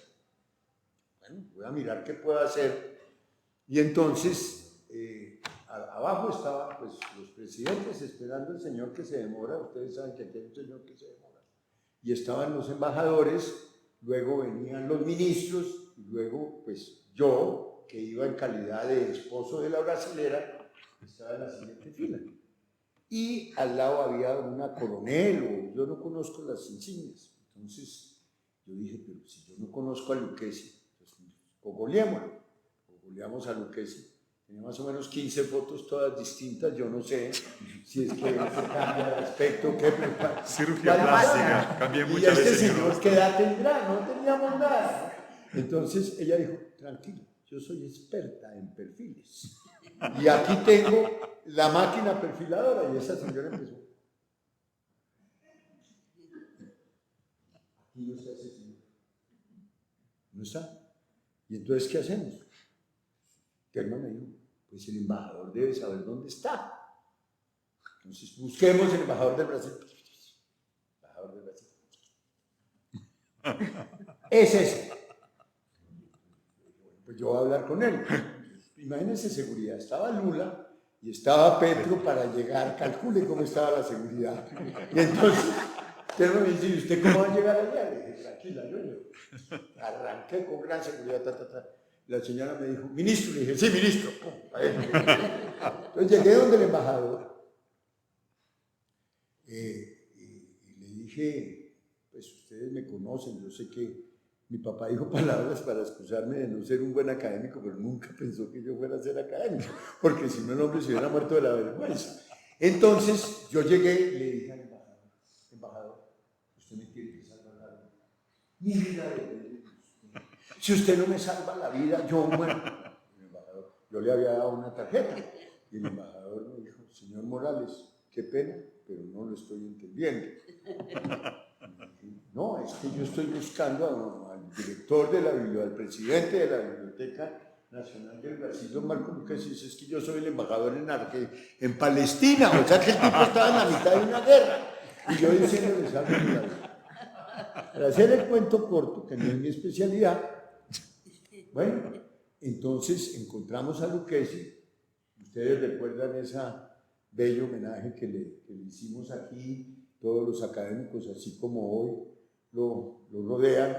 Bueno, voy a mirar qué puedo hacer. Y entonces, abajo estaban pues, los presidentes esperando al señor que se demora. Ustedes saben que aquí hay un señor que se demora. Y estaban los embajadores, luego venían los ministros, y luego pues yo, que iba en calidad de esposo de la brasilera, estaba en la siguiente fila. Y al lado había una coronel, o yo no conozco las insignias. Entonces yo dije, pero si yo no conozco a Lucchesi, pues googleamos a Lucchesi. Tenía más o menos 15 fotos todas distintas, yo no sé si es que se cambia de aspecto, qué, pero cirugía plástica, cambié muchas veces. Y este señor, ¿qué edad tendrá? No teníamos nada. Entonces ella dijo, tranquilo, yo soy experta en perfiles. Y aquí tengo la máquina perfiladora. Y esa señora empezó. Aquí no está ese señor. No está. ¿Y entonces qué hacemos? Telma me dijo, pues el embajador debe saber dónde está. Entonces busquemos el embajador del Brasil. Embajador del Brasil. Es ese. Pues yo voy a hablar con él. Imagínense seguridad, estaba Lula y estaba Petro para llegar, calcule cómo estaba la seguridad. Y entonces, Telma me dice, ¿y usted cómo va a llegar allá? Le dije, tranquila, yo arranqué con gran seguridad, La señora me dijo, ministro, le dije, sí, ministro. Entonces llegué donde el embajador y le dije, pues ustedes me conocen, yo sé que mi papá dijo palabras para excusarme de no ser un buen académico, pero nunca pensó que yo fuera a ser académico, porque si no el hombre se hubiera muerto de la vergüenza. Entonces yo llegué y le dije al embajador, usted me tiene que salvar la vida. Mi vida depende. Si usted no me salva la vida, yo muero. El embajador, yo le había dado una tarjeta y el embajador me dijo, señor Morales, qué pena, pero no lo estoy entendiendo. No, es que yo estoy buscando al director de la biblioteca, al presidente de la Biblioteca Nacional del Brasil, don Marco Lucchesi, es que yo soy el embajador en Palestina, o sea que el tipo estaba en la mitad de una guerra. Y yo diciéndole, salve la vida. Para hacer el cuento corto, que no es mi especialidad, bueno, entonces encontramos a Lucchesi. Ustedes recuerdan ese bello homenaje que le hicimos aquí, todos los académicos, así como hoy, lo rodean.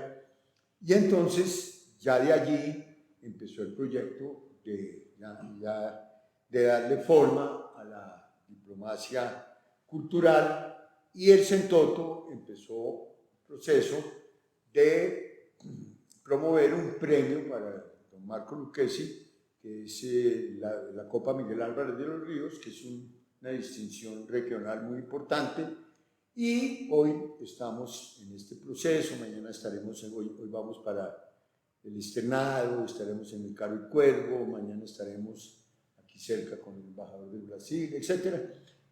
Y entonces, ya de allí, empezó el proyecto de darle forma a la diplomacia cultural y el CENTOTO empezó proceso de promover un premio para don Marco Lucchesi, que es la Copa Miguel Álvarez de los Ríos, que es una distinción regional muy importante, y hoy estamos en este proceso. Mañana estaremos, hoy vamos para el externado, estaremos en el Caro y Cuervo, mañana estaremos aquí cerca con el embajador del Brasil, etc.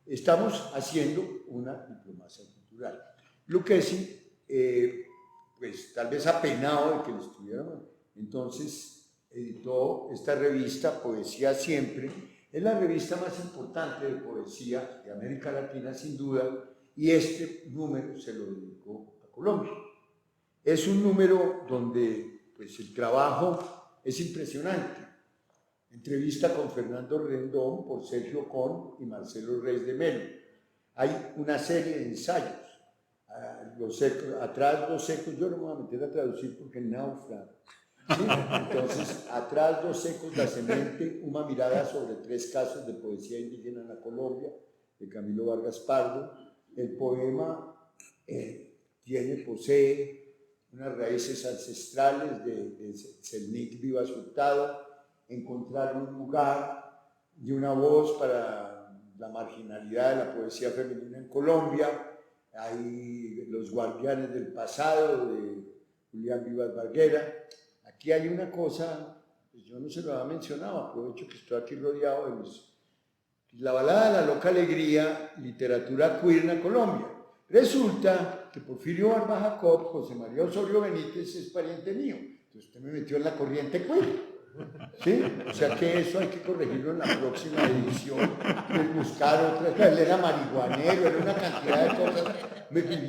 Estamos haciendo una diplomacia cultural. Lucchesi, pues tal vez apenado de que le estuviéramos, entonces editó esta revista Poesía Siempre. Es la revista más importante de poesía de América Latina, sin duda, y este número se lo dedicó a Colombia. Es un número donde pues, el trabajo es impresionante. Entrevista con Fernando Rendón por Sergio Con y Marcelo Reyes de Melo. Hay una serie de ensayos. Atrás dos secos, yo no me voy a meter a traducir porque náufrago. ¿Sí? Entonces, atrás dos secos, la semente, una mirada sobre 3 casos de poesía indígena en la Colombia, de Camilo Vargas Pardo. El poema posee unas raíces ancestrales de Selnik Vivas Hurtado. Encontrar un lugar y una voz para la marginalidad de la poesía femenina en Colombia. Hay Los Guardianes del Pasado de Julián Vivas Barguera. Aquí hay una cosa, pues yo no se lo había mencionado, aprovecho que estoy aquí rodeado de la balada de la loca alegría, literatura queer en Colombia. Resulta que Porfirio Barba Jacob, José María Osorio Benítez, es pariente mío. Entonces usted me metió en la corriente queer. ¿Sí? O sea que eso hay que corregirlo en la próxima edición, buscar otra. Él era marihuanero, era una cantidad de cosas.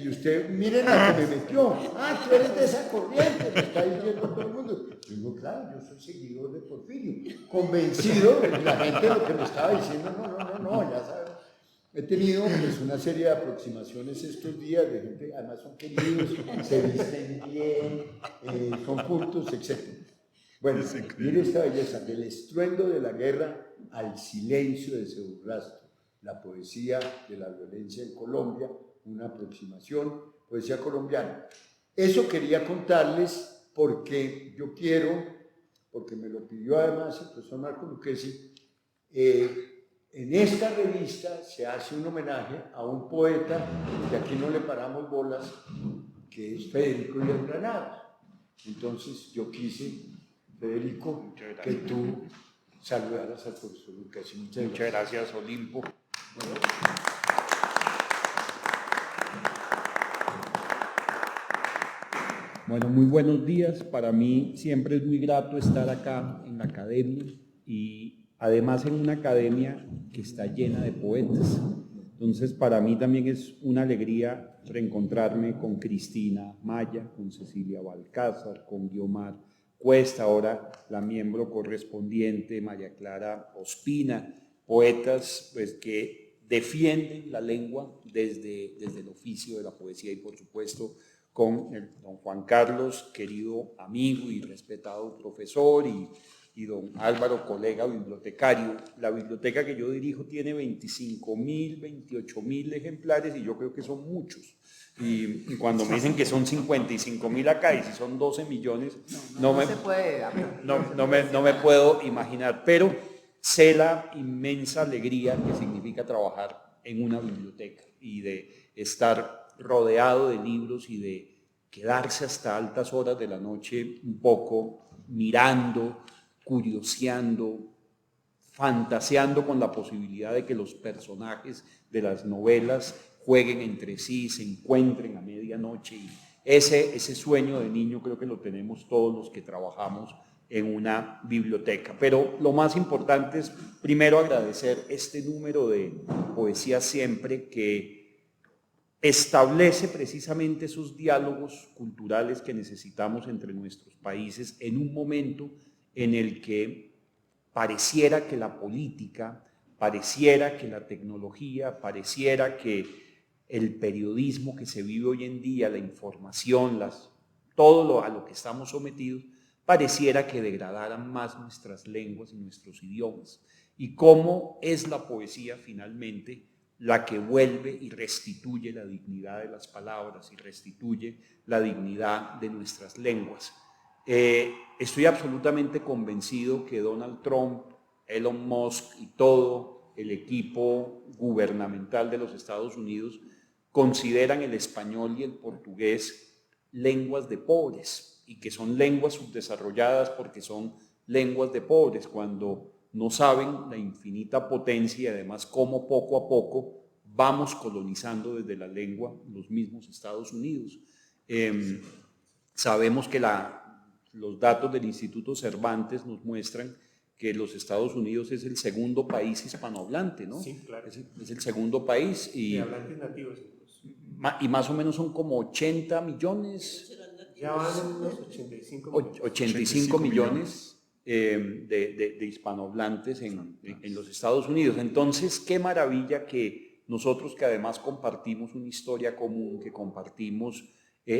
Y usted, miren a que me metió. Ah, tú eres de esa corriente, me está diciendo todo el mundo. Yo digo, claro, yo soy seguidor de Porfirio, convencido de que la gente lo que me estaba diciendo, no, ya sabes. He tenido pues, una serie de aproximaciones estos días de gente, además son queridos, se visten bien, son cultos, etc. Bueno, mire esta belleza, del estruendo de la guerra al silencio de ese burrasco, la poesía de la violencia en Colombia, una aproximación, poesía colombiana. Eso quería contarles porque yo quiero, porque me lo pidió además el profesor Marco Lucchesi, en esta revista se hace un homenaje a un poeta que aquí no le paramos bolas, que es Federico Díaz Granados. Entonces yo quise, Federico, que tú saludaras al profesor Lucchesi. Muchas gracias, Olimpo. Bueno, muy buenos días. Para mí siempre es muy grato estar acá en la academia y además en una academia que está llena de poetas. Entonces, para mí también es una alegría reencontrarme con Cristina Maya, con Cecilia Balcázar, con Guiomar Cuesta, ahora la miembro correspondiente María Clara Ospina, poetas pues, que defienden la lengua desde el oficio de la poesía y por supuesto con el don Juan Carlos, querido amigo y respetado profesor, y don Álvaro, colega bibliotecario. La biblioteca que yo dirijo tiene 25.000, 28.000 ejemplares y yo creo que son muchos. Y cuando me dicen que son 55.000 acá y si son 12 millones, no me puedo imaginar. Pero sé la inmensa alegría que significa trabajar en una biblioteca y de estar rodeado de libros y de quedarse hasta altas horas de la noche un poco mirando, curioseando, fantaseando con la posibilidad de que los personajes de las novelas jueguen entre sí, se encuentren a medianoche. Y ese sueño de niño creo que lo tenemos todos los que trabajamos en una biblioteca. Pero lo más importante es primero agradecer este número de Poesía Siempre que establece precisamente esos diálogos culturales que necesitamos entre nuestros países en un momento en el que pareciera que la política, pareciera que la tecnología, pareciera que el periodismo que se vive hoy en día, la información, todo a lo que estamos sometidos, pareciera que degradaran más nuestras lenguas y nuestros idiomas. Y cómo es la poesía finalmente la que vuelve y restituye la dignidad de las palabras y restituye la dignidad de nuestras lenguas. Estoy absolutamente convencido que Donald Trump, Elon Musk y todo el equipo gubernamental de los Estados Unidos consideran el español y el portugués lenguas de pobres y que son lenguas subdesarrolladas porque son lenguas de pobres, cuando no saben la infinita potencia y además cómo poco a poco vamos colonizando desde la lengua los mismos Estados Unidos. Sabemos que los datos del Instituto Cervantes nos muestran que los Estados Unidos es el segundo país hispanohablante, ¿no? Sí, claro. Es el segundo país y hablantes nativos incluso. Y más o menos son como 80 millones. Ya van en unos 85 millones. 85 millones de hispanohablantes en los Estados Unidos. Entonces, qué maravilla que nosotros, que además compartimos una historia común, que compartimos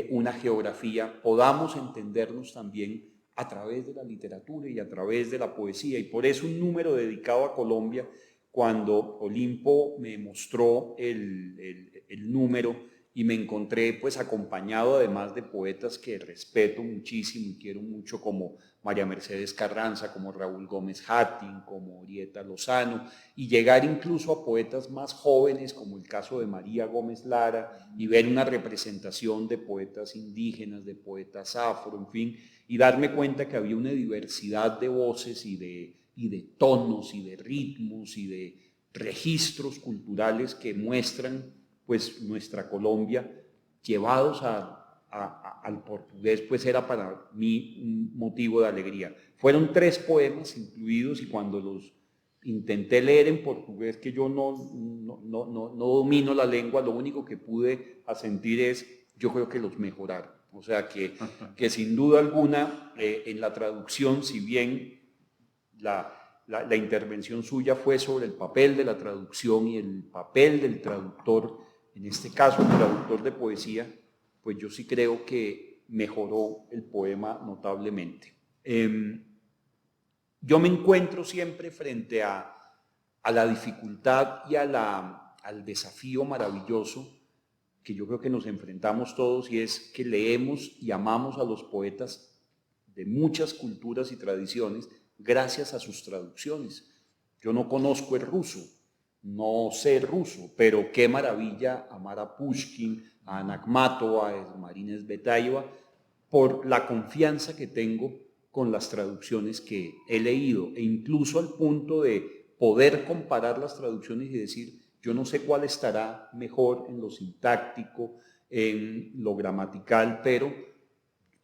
una geografía, podamos entendernos también a través de la literatura y a través de la poesía. Y por eso un número dedicado a Colombia, cuando Olimpo me mostró el número y me encontré pues acompañado además de poetas que respeto muchísimo y quiero mucho, como María Mercedes Carranza, como Raúl Gómez Hattin, como Orieta Lozano, y llegar incluso a poetas más jóvenes como el caso de María Gómez Lara, y ver una representación de poetas indígenas, de poetas afro, en fin, y darme cuenta que había una diversidad de voces y de tonos y de ritmos y de registros culturales que muestran pues nuestra Colombia, llevados al portugués, pues era para mí un motivo de alegría. Fueron 3 poemas incluidos y cuando los intenté leer en portugués, que yo no domino la lengua, lo único que pude asentir es, yo creo que los mejoraron. O sea que sin duda alguna en la traducción, si bien la intervención suya fue sobre el papel de la traducción y el papel del traductor, en este caso el traductor de poesía, pues yo sí creo que mejoró el poema notablemente. Yo me encuentro siempre frente a la dificultad y al desafío maravilloso que yo creo que nos enfrentamos todos, y es que leemos y amamos a los poetas de muchas culturas y tradiciones gracias a sus traducciones. Yo no conozco el ruso, no sé ruso, pero qué maravilla amar a Pushkin, a Ana Akhmatova, a Marina Tsvetaeva, por la confianza que tengo con las traducciones que he leído, e incluso al punto de poder comparar las traducciones y decir, yo no sé cuál estará mejor en lo sintáctico, en lo gramatical, pero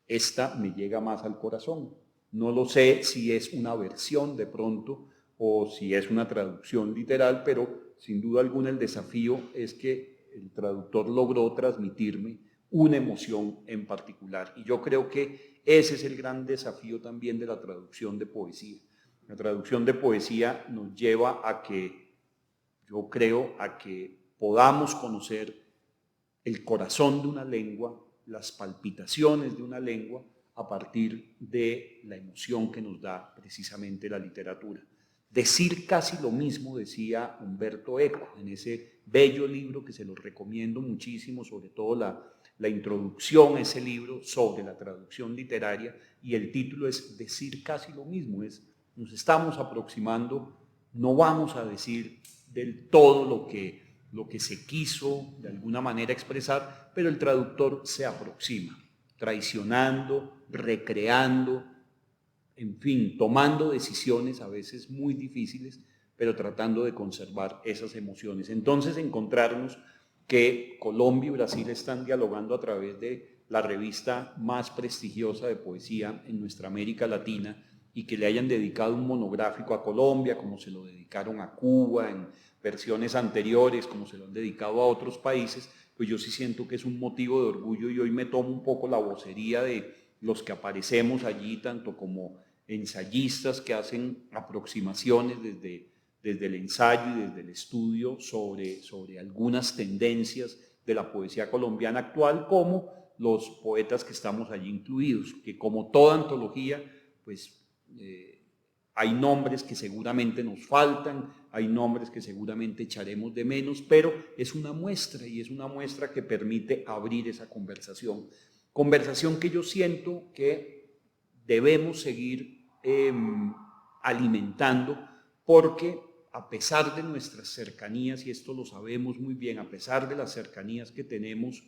esta me llega más al corazón. No lo sé si es una versión de pronto o si es una traducción literal, pero sin duda alguna el desafío es que el traductor logró transmitirme una emoción en particular. Y yo creo que ese es el gran desafío también de la traducción de poesía. La traducción de poesía nos lleva a que, yo creo, a que podamos conocer el corazón de una lengua, las palpitaciones de una lengua, a partir de la emoción que nos da precisamente la literatura. Decir casi lo mismo decía Umberto Eco en ese bello libro que se los recomiendo muchísimo, sobre todo la introducción a ese libro sobre la traducción literaria, y el título es Decir casi lo mismo, nos estamos aproximando, no vamos a decir del todo lo que se quiso de alguna manera expresar, pero el traductor se aproxima, traicionando, recreando, en fin, tomando decisiones a veces muy difíciles, pero tratando de conservar esas emociones. Entonces encontrarnos que Colombia y Brasil están dialogando a través de la revista más prestigiosa de poesía en nuestra América Latina, y que le hayan dedicado un monográfico a Colombia, como se lo dedicaron a Cuba en versiones anteriores, como se lo han dedicado a otros países, pues yo sí siento que es un motivo de orgullo, y hoy me tomo un poco la vocería de los que aparecemos allí, tanto como ensayistas que hacen aproximaciones desde el ensayo y desde el estudio sobre algunas tendencias de la poesía colombiana actual, como los poetas que estamos allí incluidos, que como toda antología, pues hay nombres que seguramente nos faltan, hay nombres que seguramente echaremos de menos, pero es una muestra y es una muestra que permite abrir esa conversación. Conversación que yo siento que debemos seguir alimentando, porque a pesar de nuestras cercanías, y esto lo sabemos muy bien, a pesar de las cercanías que tenemos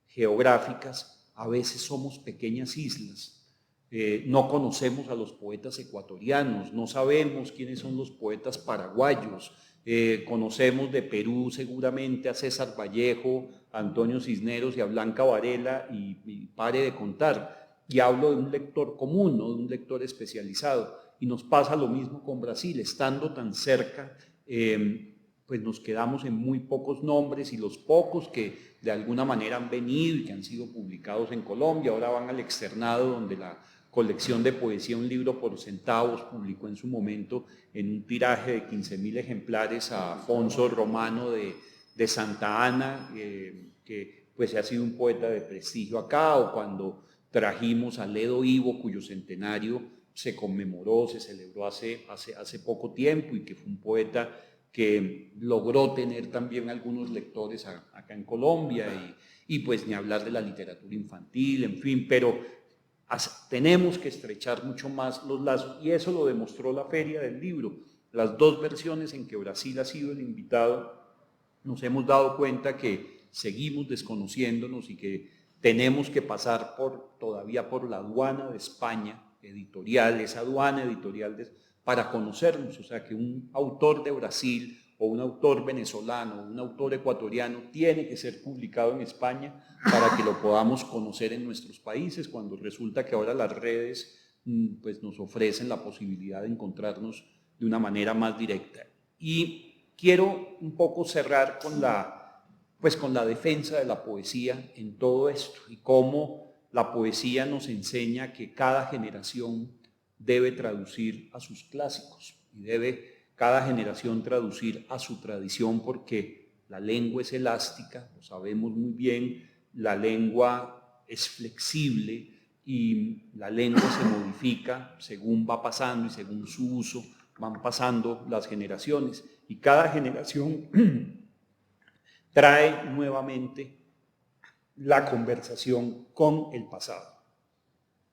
geográficas, a veces somos pequeñas islas. No conocemos a los poetas ecuatorianos, no sabemos quiénes son los poetas paraguayos, conocemos de Perú seguramente a César Vallejo, a Antonio Cisneros y a Blanca Varela y pare de contar. Y hablo de un lector común, no de un lector especializado. Y nos pasa lo mismo con Brasil, estando tan cerca, pues nos quedamos en muy pocos nombres, y los pocos que de alguna manera han venido y que han sido publicados en Colombia, ahora van al externado, donde la colección de poesía Un libro por centavos publicó en su momento en un tiraje de 15.000 ejemplares a Afonso Romano de Santa Ana, que pues ha sido un poeta de prestigio acá, o cuando trajimos a Ledo Ivo, cuyo centenario se conmemoró, se celebró hace poco tiempo, y que fue un poeta que logró tener también algunos lectores acá en Colombia, y pues ni hablar de la literatura infantil, en fin, pero tenemos que estrechar mucho más los lazos, y eso lo demostró la Feria del Libro. Las dos versiones en que Brasil ha sido el invitado, nos hemos dado cuenta que seguimos desconociéndonos y que tenemos que pasar todavía por la aduana de España, editorial, esa aduana editorial para conocernos. O sea, que un autor de Brasil o un autor venezolano o un autor ecuatoriano tiene que ser publicado en España para que lo podamos conocer en nuestros países, cuando resulta que ahora las redes pues nos ofrecen la posibilidad de encontrarnos de una manera más directa. Y quiero un poco cerrar con la defensa de la poesía en todo esto, y cómo la poesía nos enseña que cada generación debe traducir a sus clásicos y debe cada generación traducir a su tradición, porque la lengua es elástica, lo sabemos muy bien, la lengua es flexible y la lengua se modifica según va pasando y según su uso van pasando las generaciones, y cada generación trae nuevamente la conversación con el pasado.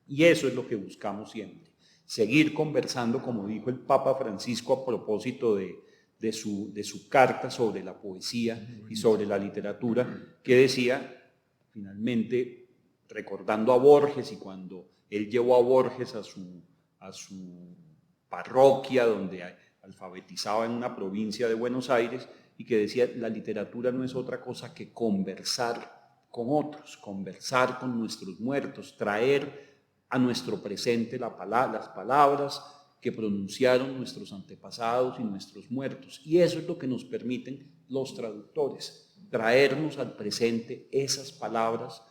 Y eso es lo que buscamos siempre, seguir conversando, como dijo el Papa Francisco a propósito de su carta sobre la poesía y sobre la literatura, que decía, finalmente, recordando a Borges, y cuando él llevó a Borges a su parroquia, donde alfabetizaba en una provincia de Buenos Aires, y que decía, la literatura no es otra cosa que conversar con otros, conversar con nuestros muertos, traer a nuestro presente las palabras que pronunciaron nuestros antepasados y nuestros muertos. Y eso es lo que nos permiten los traductores, traernos al presente esas palabras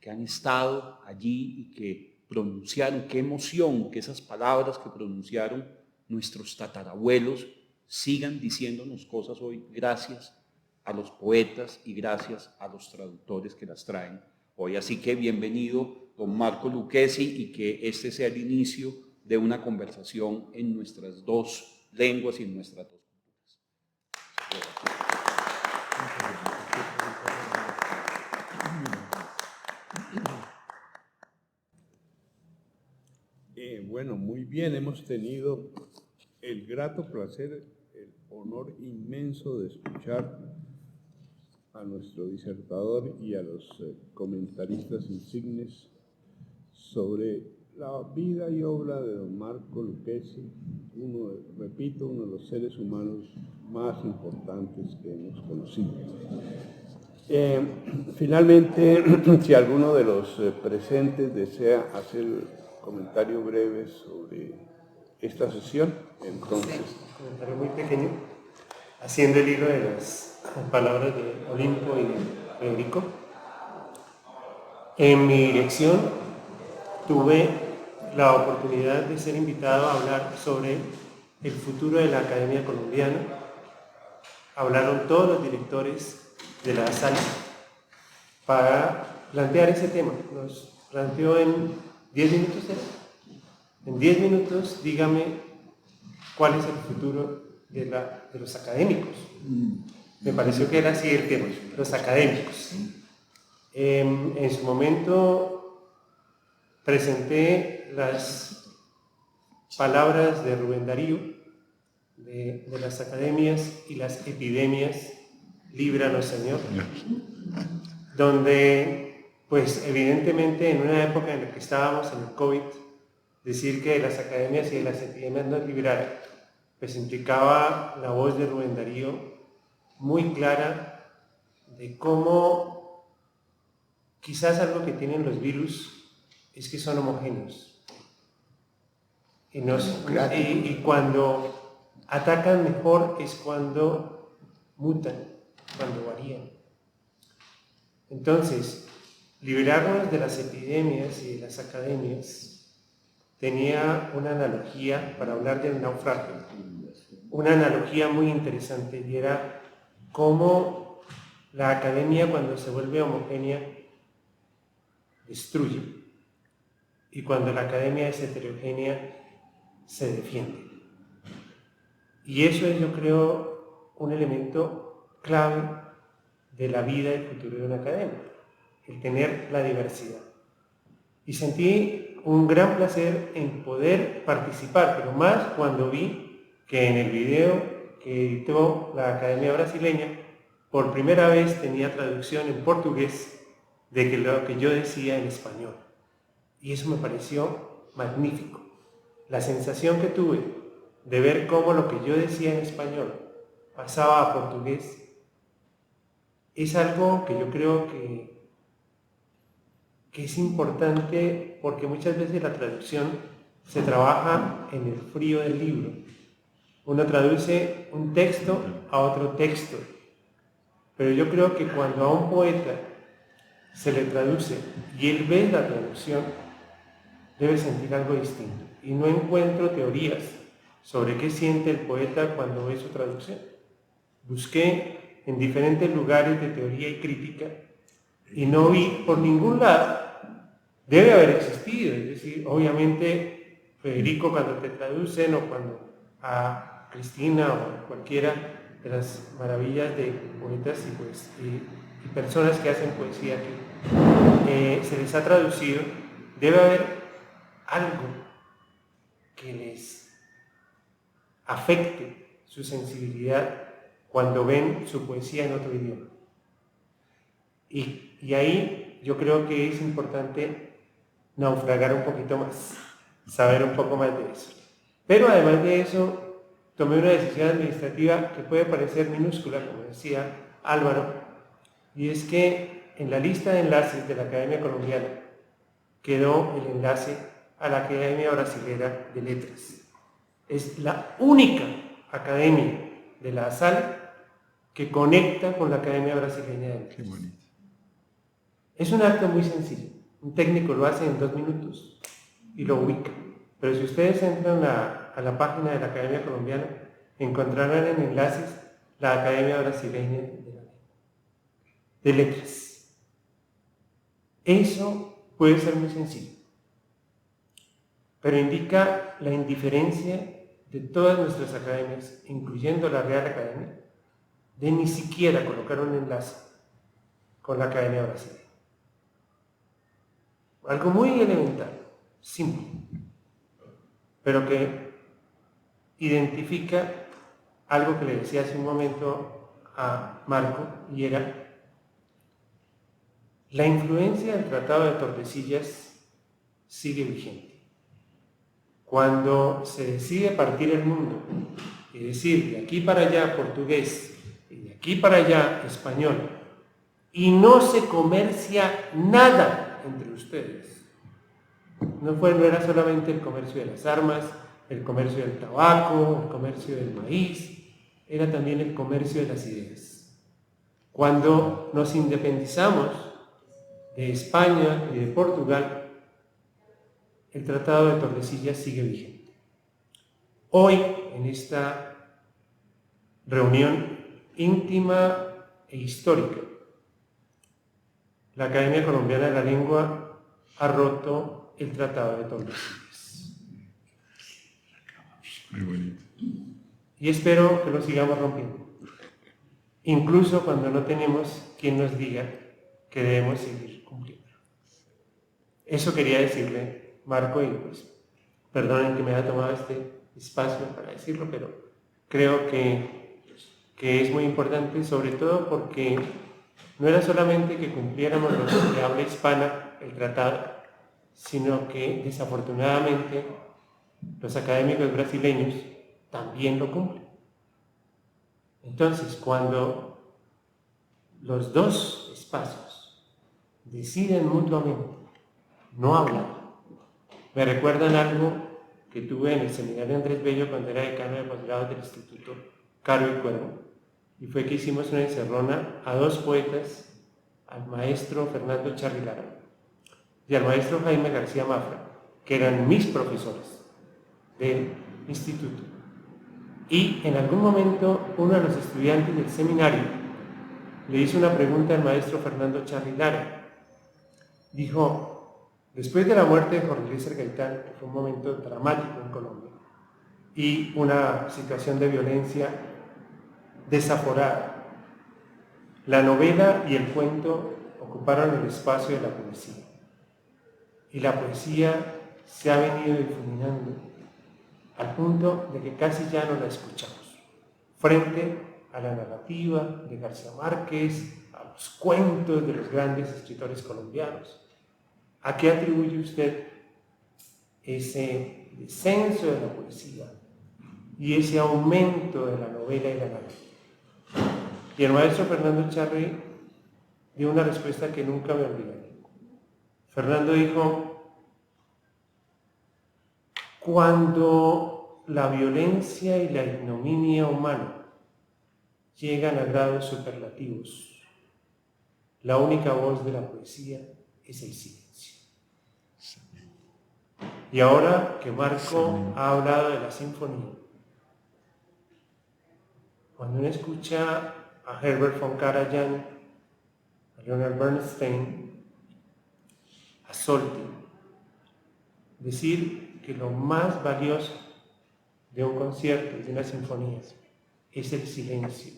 que han estado allí y que pronunciaron. Qué emoción que esas palabras que pronunciaron nuestros tatarabuelos sigan diciéndonos cosas hoy, gracias a los poetas y gracias a los traductores que las traen hoy. Así que bienvenido, don Marco Lucchesi, y que este sea el inicio de una conversación en nuestras dos lenguas y en nuestras dos culturas. Bueno, muy bien, hemos tenido el grato placer, el honor inmenso de escuchar a nuestro disertador y a los comentaristas insignes sobre la vida y obra de don Marco Lucchesi, uno de los seres humanos más importantes que hemos conocido. Finalmente, si alguno de los presentes desea hacer comentario breve sobre esta sesión, entonces... Un comentario muy pequeño, haciendo el hilo de las palabras de Olimpo y Eurico. En mi dirección tuve la oportunidad de ser invitado a hablar sobre el futuro de la Academia Colombiana. Hablaron todos los directores de la sala para plantear ese tema. Nos planteó en 10 minutos. En 10 minutos, dígame cuál es el futuro de los académicos. Me pareció que era así el tema, los académicos. En su momento presenté las palabras de Rubén Darío, de las academias y las epidemias, líbranos Señor, donde pues evidentemente en una época en la que estábamos en el COVID, decir que de las academias y de las epidemias nos librara, pues implicaba la voz de Rubén Darío muy clara de cómo quizás algo que tienen los virus es que son homogéneos. Y cuando atacan mejor es cuando mutan, cuando varían. Entonces, liberarnos de las epidemias y de las academias tenía una analogía para hablar del naufragio, una analogía muy interesante, y era cómo la academia, cuando se vuelve homogénea, destruye, y cuando la academia es heterogénea, se defiende. Y eso es, yo creo, un elemento clave de la vida y el futuro de una academia, el tener la diversidad. Y sentí un gran placer en poder participar, pero más cuando vi que en el video que editó la Academia Brasileña, por primera vez tenía traducción en portugués de lo que yo decía en español. Y eso me pareció magnífico. La sensación que tuve de ver cómo lo que yo decía en español pasaba a portugués es algo que yo creo que es importante, porque muchas veces la traducción se trabaja en el frío del libro. Uno traduce un texto a otro texto, pero yo creo que cuando a un poeta se le traduce y él ve la traducción, debe sentir algo distinto. Y no encuentro teorías sobre qué siente el poeta cuando ve su traducción. Busqué en diferentes lugares de teoría y crítica y no vi por ningún lado. Debe haber existido, es decir, obviamente Federico, cuando te traducen, o cuando a Cristina o cualquiera de las maravillas de poetas y personas que hacen poesía que se les ha traducido, debe haber algo que les afecte su sensibilidad cuando ven su poesía en otro idioma. Y ahí yo creo que es importante naufragar un poquito más, saber un poco más de eso. Pero además de eso, tomé una decisión administrativa que puede parecer minúscula, como decía Álvaro, y es que en la lista de enlaces de la Academia Colombiana quedó el enlace a la Academia Brasilera de Letras. Es la única academia de la ASAL que conecta con la Academia Brasileña de Letras. Qué bonito. Es un acto muy sencillo. Un técnico lo hace en 2 minutos y lo ubica. Pero si ustedes entran a la página de la Academia Colombiana, encontrarán en enlaces la Academia Brasileña de Letras. Eso puede ser muy sencillo, pero indica la indiferencia de todas nuestras academias, incluyendo la Real Academia, de ni siquiera colocar un enlace con la Academia Brasileña. Algo muy elemental, simple, pero que identifica algo que le decía hace un momento a Marco, y era la influencia del Tratado de Tordesillas sigue vigente. Cuando se decide partir el mundo y decir de aquí para allá portugués y de aquí para allá español, y no se comercia nada entre ustedes. No era solamente el comercio de las armas, el comercio del tabaco, el comercio del maíz, era también el comercio de las ideas. Cuando nos independizamos de España y de Portugal, el Tratado de Tordesillas sigue vigente. Hoy, en esta reunión íntima e histórica, la Academia Colombiana de la Lengua ha roto el Tratado de Tordesillas. Muy bonito. y espero que lo sigamos rompiendo, incluso cuando no tenemos quien nos diga que debemos seguir cumpliendo. Eso quería decirle, Marco, y pues perdonen que me haya tomado este espacio para decirlo, pero creo que es muy importante, sobre todo porque no era solamente que cumpliéramos los de habla hispana el tratado, sino que desafortunadamente los académicos brasileños también lo cumplen. Entonces, cuando los dos espacios deciden mutuamente no hablar, me recuerdan algo que tuve en el seminario Andrés Bello cuando era decano de posgrado del Instituto Caro y Cuervo, y fue que hicimos una encerrona a dos poetas, al maestro Fernando Charrilara y al maestro Jaime García Mafra, que eran mis profesores del instituto. Y en algún momento uno de los estudiantes del seminario le hizo una pregunta al maestro Fernando Charrilara. Dijo, después de la muerte de Jorge Eliezer Gaitán, que fue un momento dramático en Colombia, y una situación de violencia desaforada, la novela y el cuento ocuparon el espacio de la poesía. Y la poesía se ha venido difuminando al punto de que casi ya no la escuchamos, frente a la narrativa de García Márquez, a los cuentos de los grandes escritores colombianos. ¿A qué atribuye usted ese descenso de la poesía y ese aumento de la novela y la narrativa? Y el maestro Fernando Charri dio una respuesta que nunca me olvidaré. Fernando dijo, cuando la violencia y la ignominia humana llegan a grados superlativos, la única voz de la poesía es el silencio. Y ahora que Marco ha hablado de la sinfonía, cuando uno escucha a Herbert von Karajan, a Leonard Bernstein, a Solti, decir que lo más valioso de un concierto, de una sinfonía, es el silencio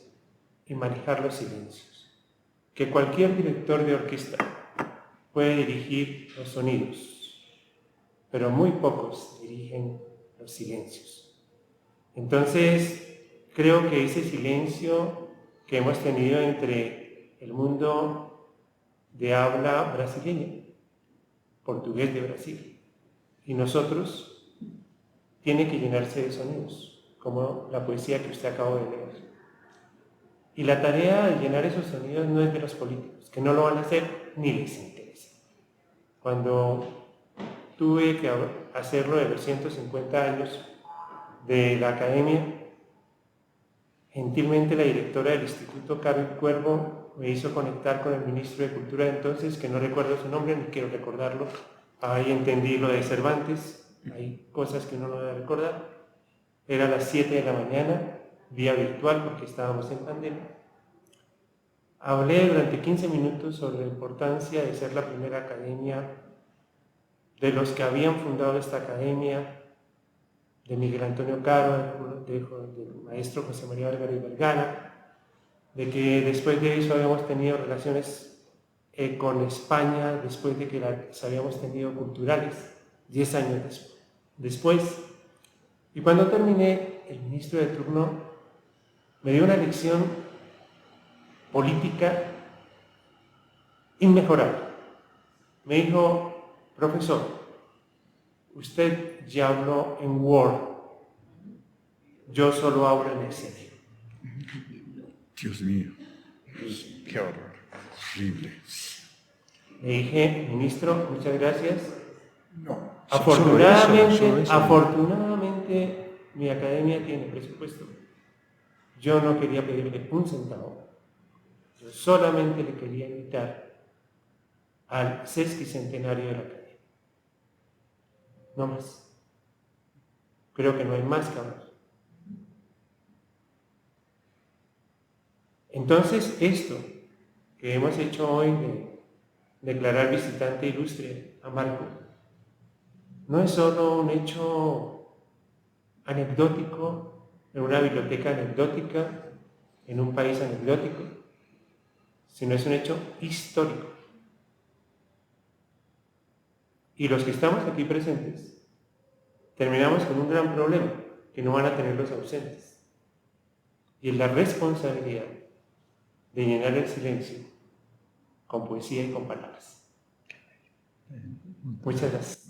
y manejar los silencios. Que cualquier director de orquesta puede dirigir los sonidos, pero muy pocos dirigen los silencios. Entonces, creo que ese silencio que hemos tenido entre el mundo de habla brasileña, portugués de Brasil, y nosotros, tiene que llenarse de sonidos, como la poesía que usted acabó de leer. Y la tarea de llenar esos sonidos no es de los políticos, que no lo van a hacer ni les interesa. Cuando tuve que hacerlo de los 150 años de la academia, gentilmente la directora del Instituto Caro y Cuervo me hizo conectar con el ministro de Cultura de entonces, que no recuerdo su nombre, ni quiero recordarlo. Ahí entendí lo de Cervantes, hay cosas que uno no debe recordar. Era a las 7 de la mañana, vía virtual porque estábamos en pandemia. Hablé durante 15 minutos sobre la importancia de ser la primera academia, de los que habían fundado esta academia, de Miguel Antonio Caro, del maestro José María Álvarez Vergara, de que después de eso habíamos tenido relaciones con España, después de que las habíamos tenido culturales, 10 años después. Y cuando terminé, el ministro de turno me dio una lección política inmejorable. Me dijo, profesor, usted ya habló en Word, yo solo hablo en Excel. Dios mío, qué horror, horrible. Le dije, ministro, muchas gracias. No, Afortunadamente, mi academia tiene presupuesto. Yo no quería pedirle un centavo. Yo solamente le quería invitar al sesquicentenario de la academia. No más. Creo que no hay más que hablar. Entonces, esto que hemos hecho hoy de declarar visitante ilustre a Marco, no es solo un hecho anecdótico en una biblioteca anecdótica, en un país anecdótico, sino es un hecho histórico. Y los que estamos aquí presentes terminamos con un gran problema que no van a tener los ausentes. Y es la responsabilidad de llenar el silencio con poesía y con palabras. Muchas gracias.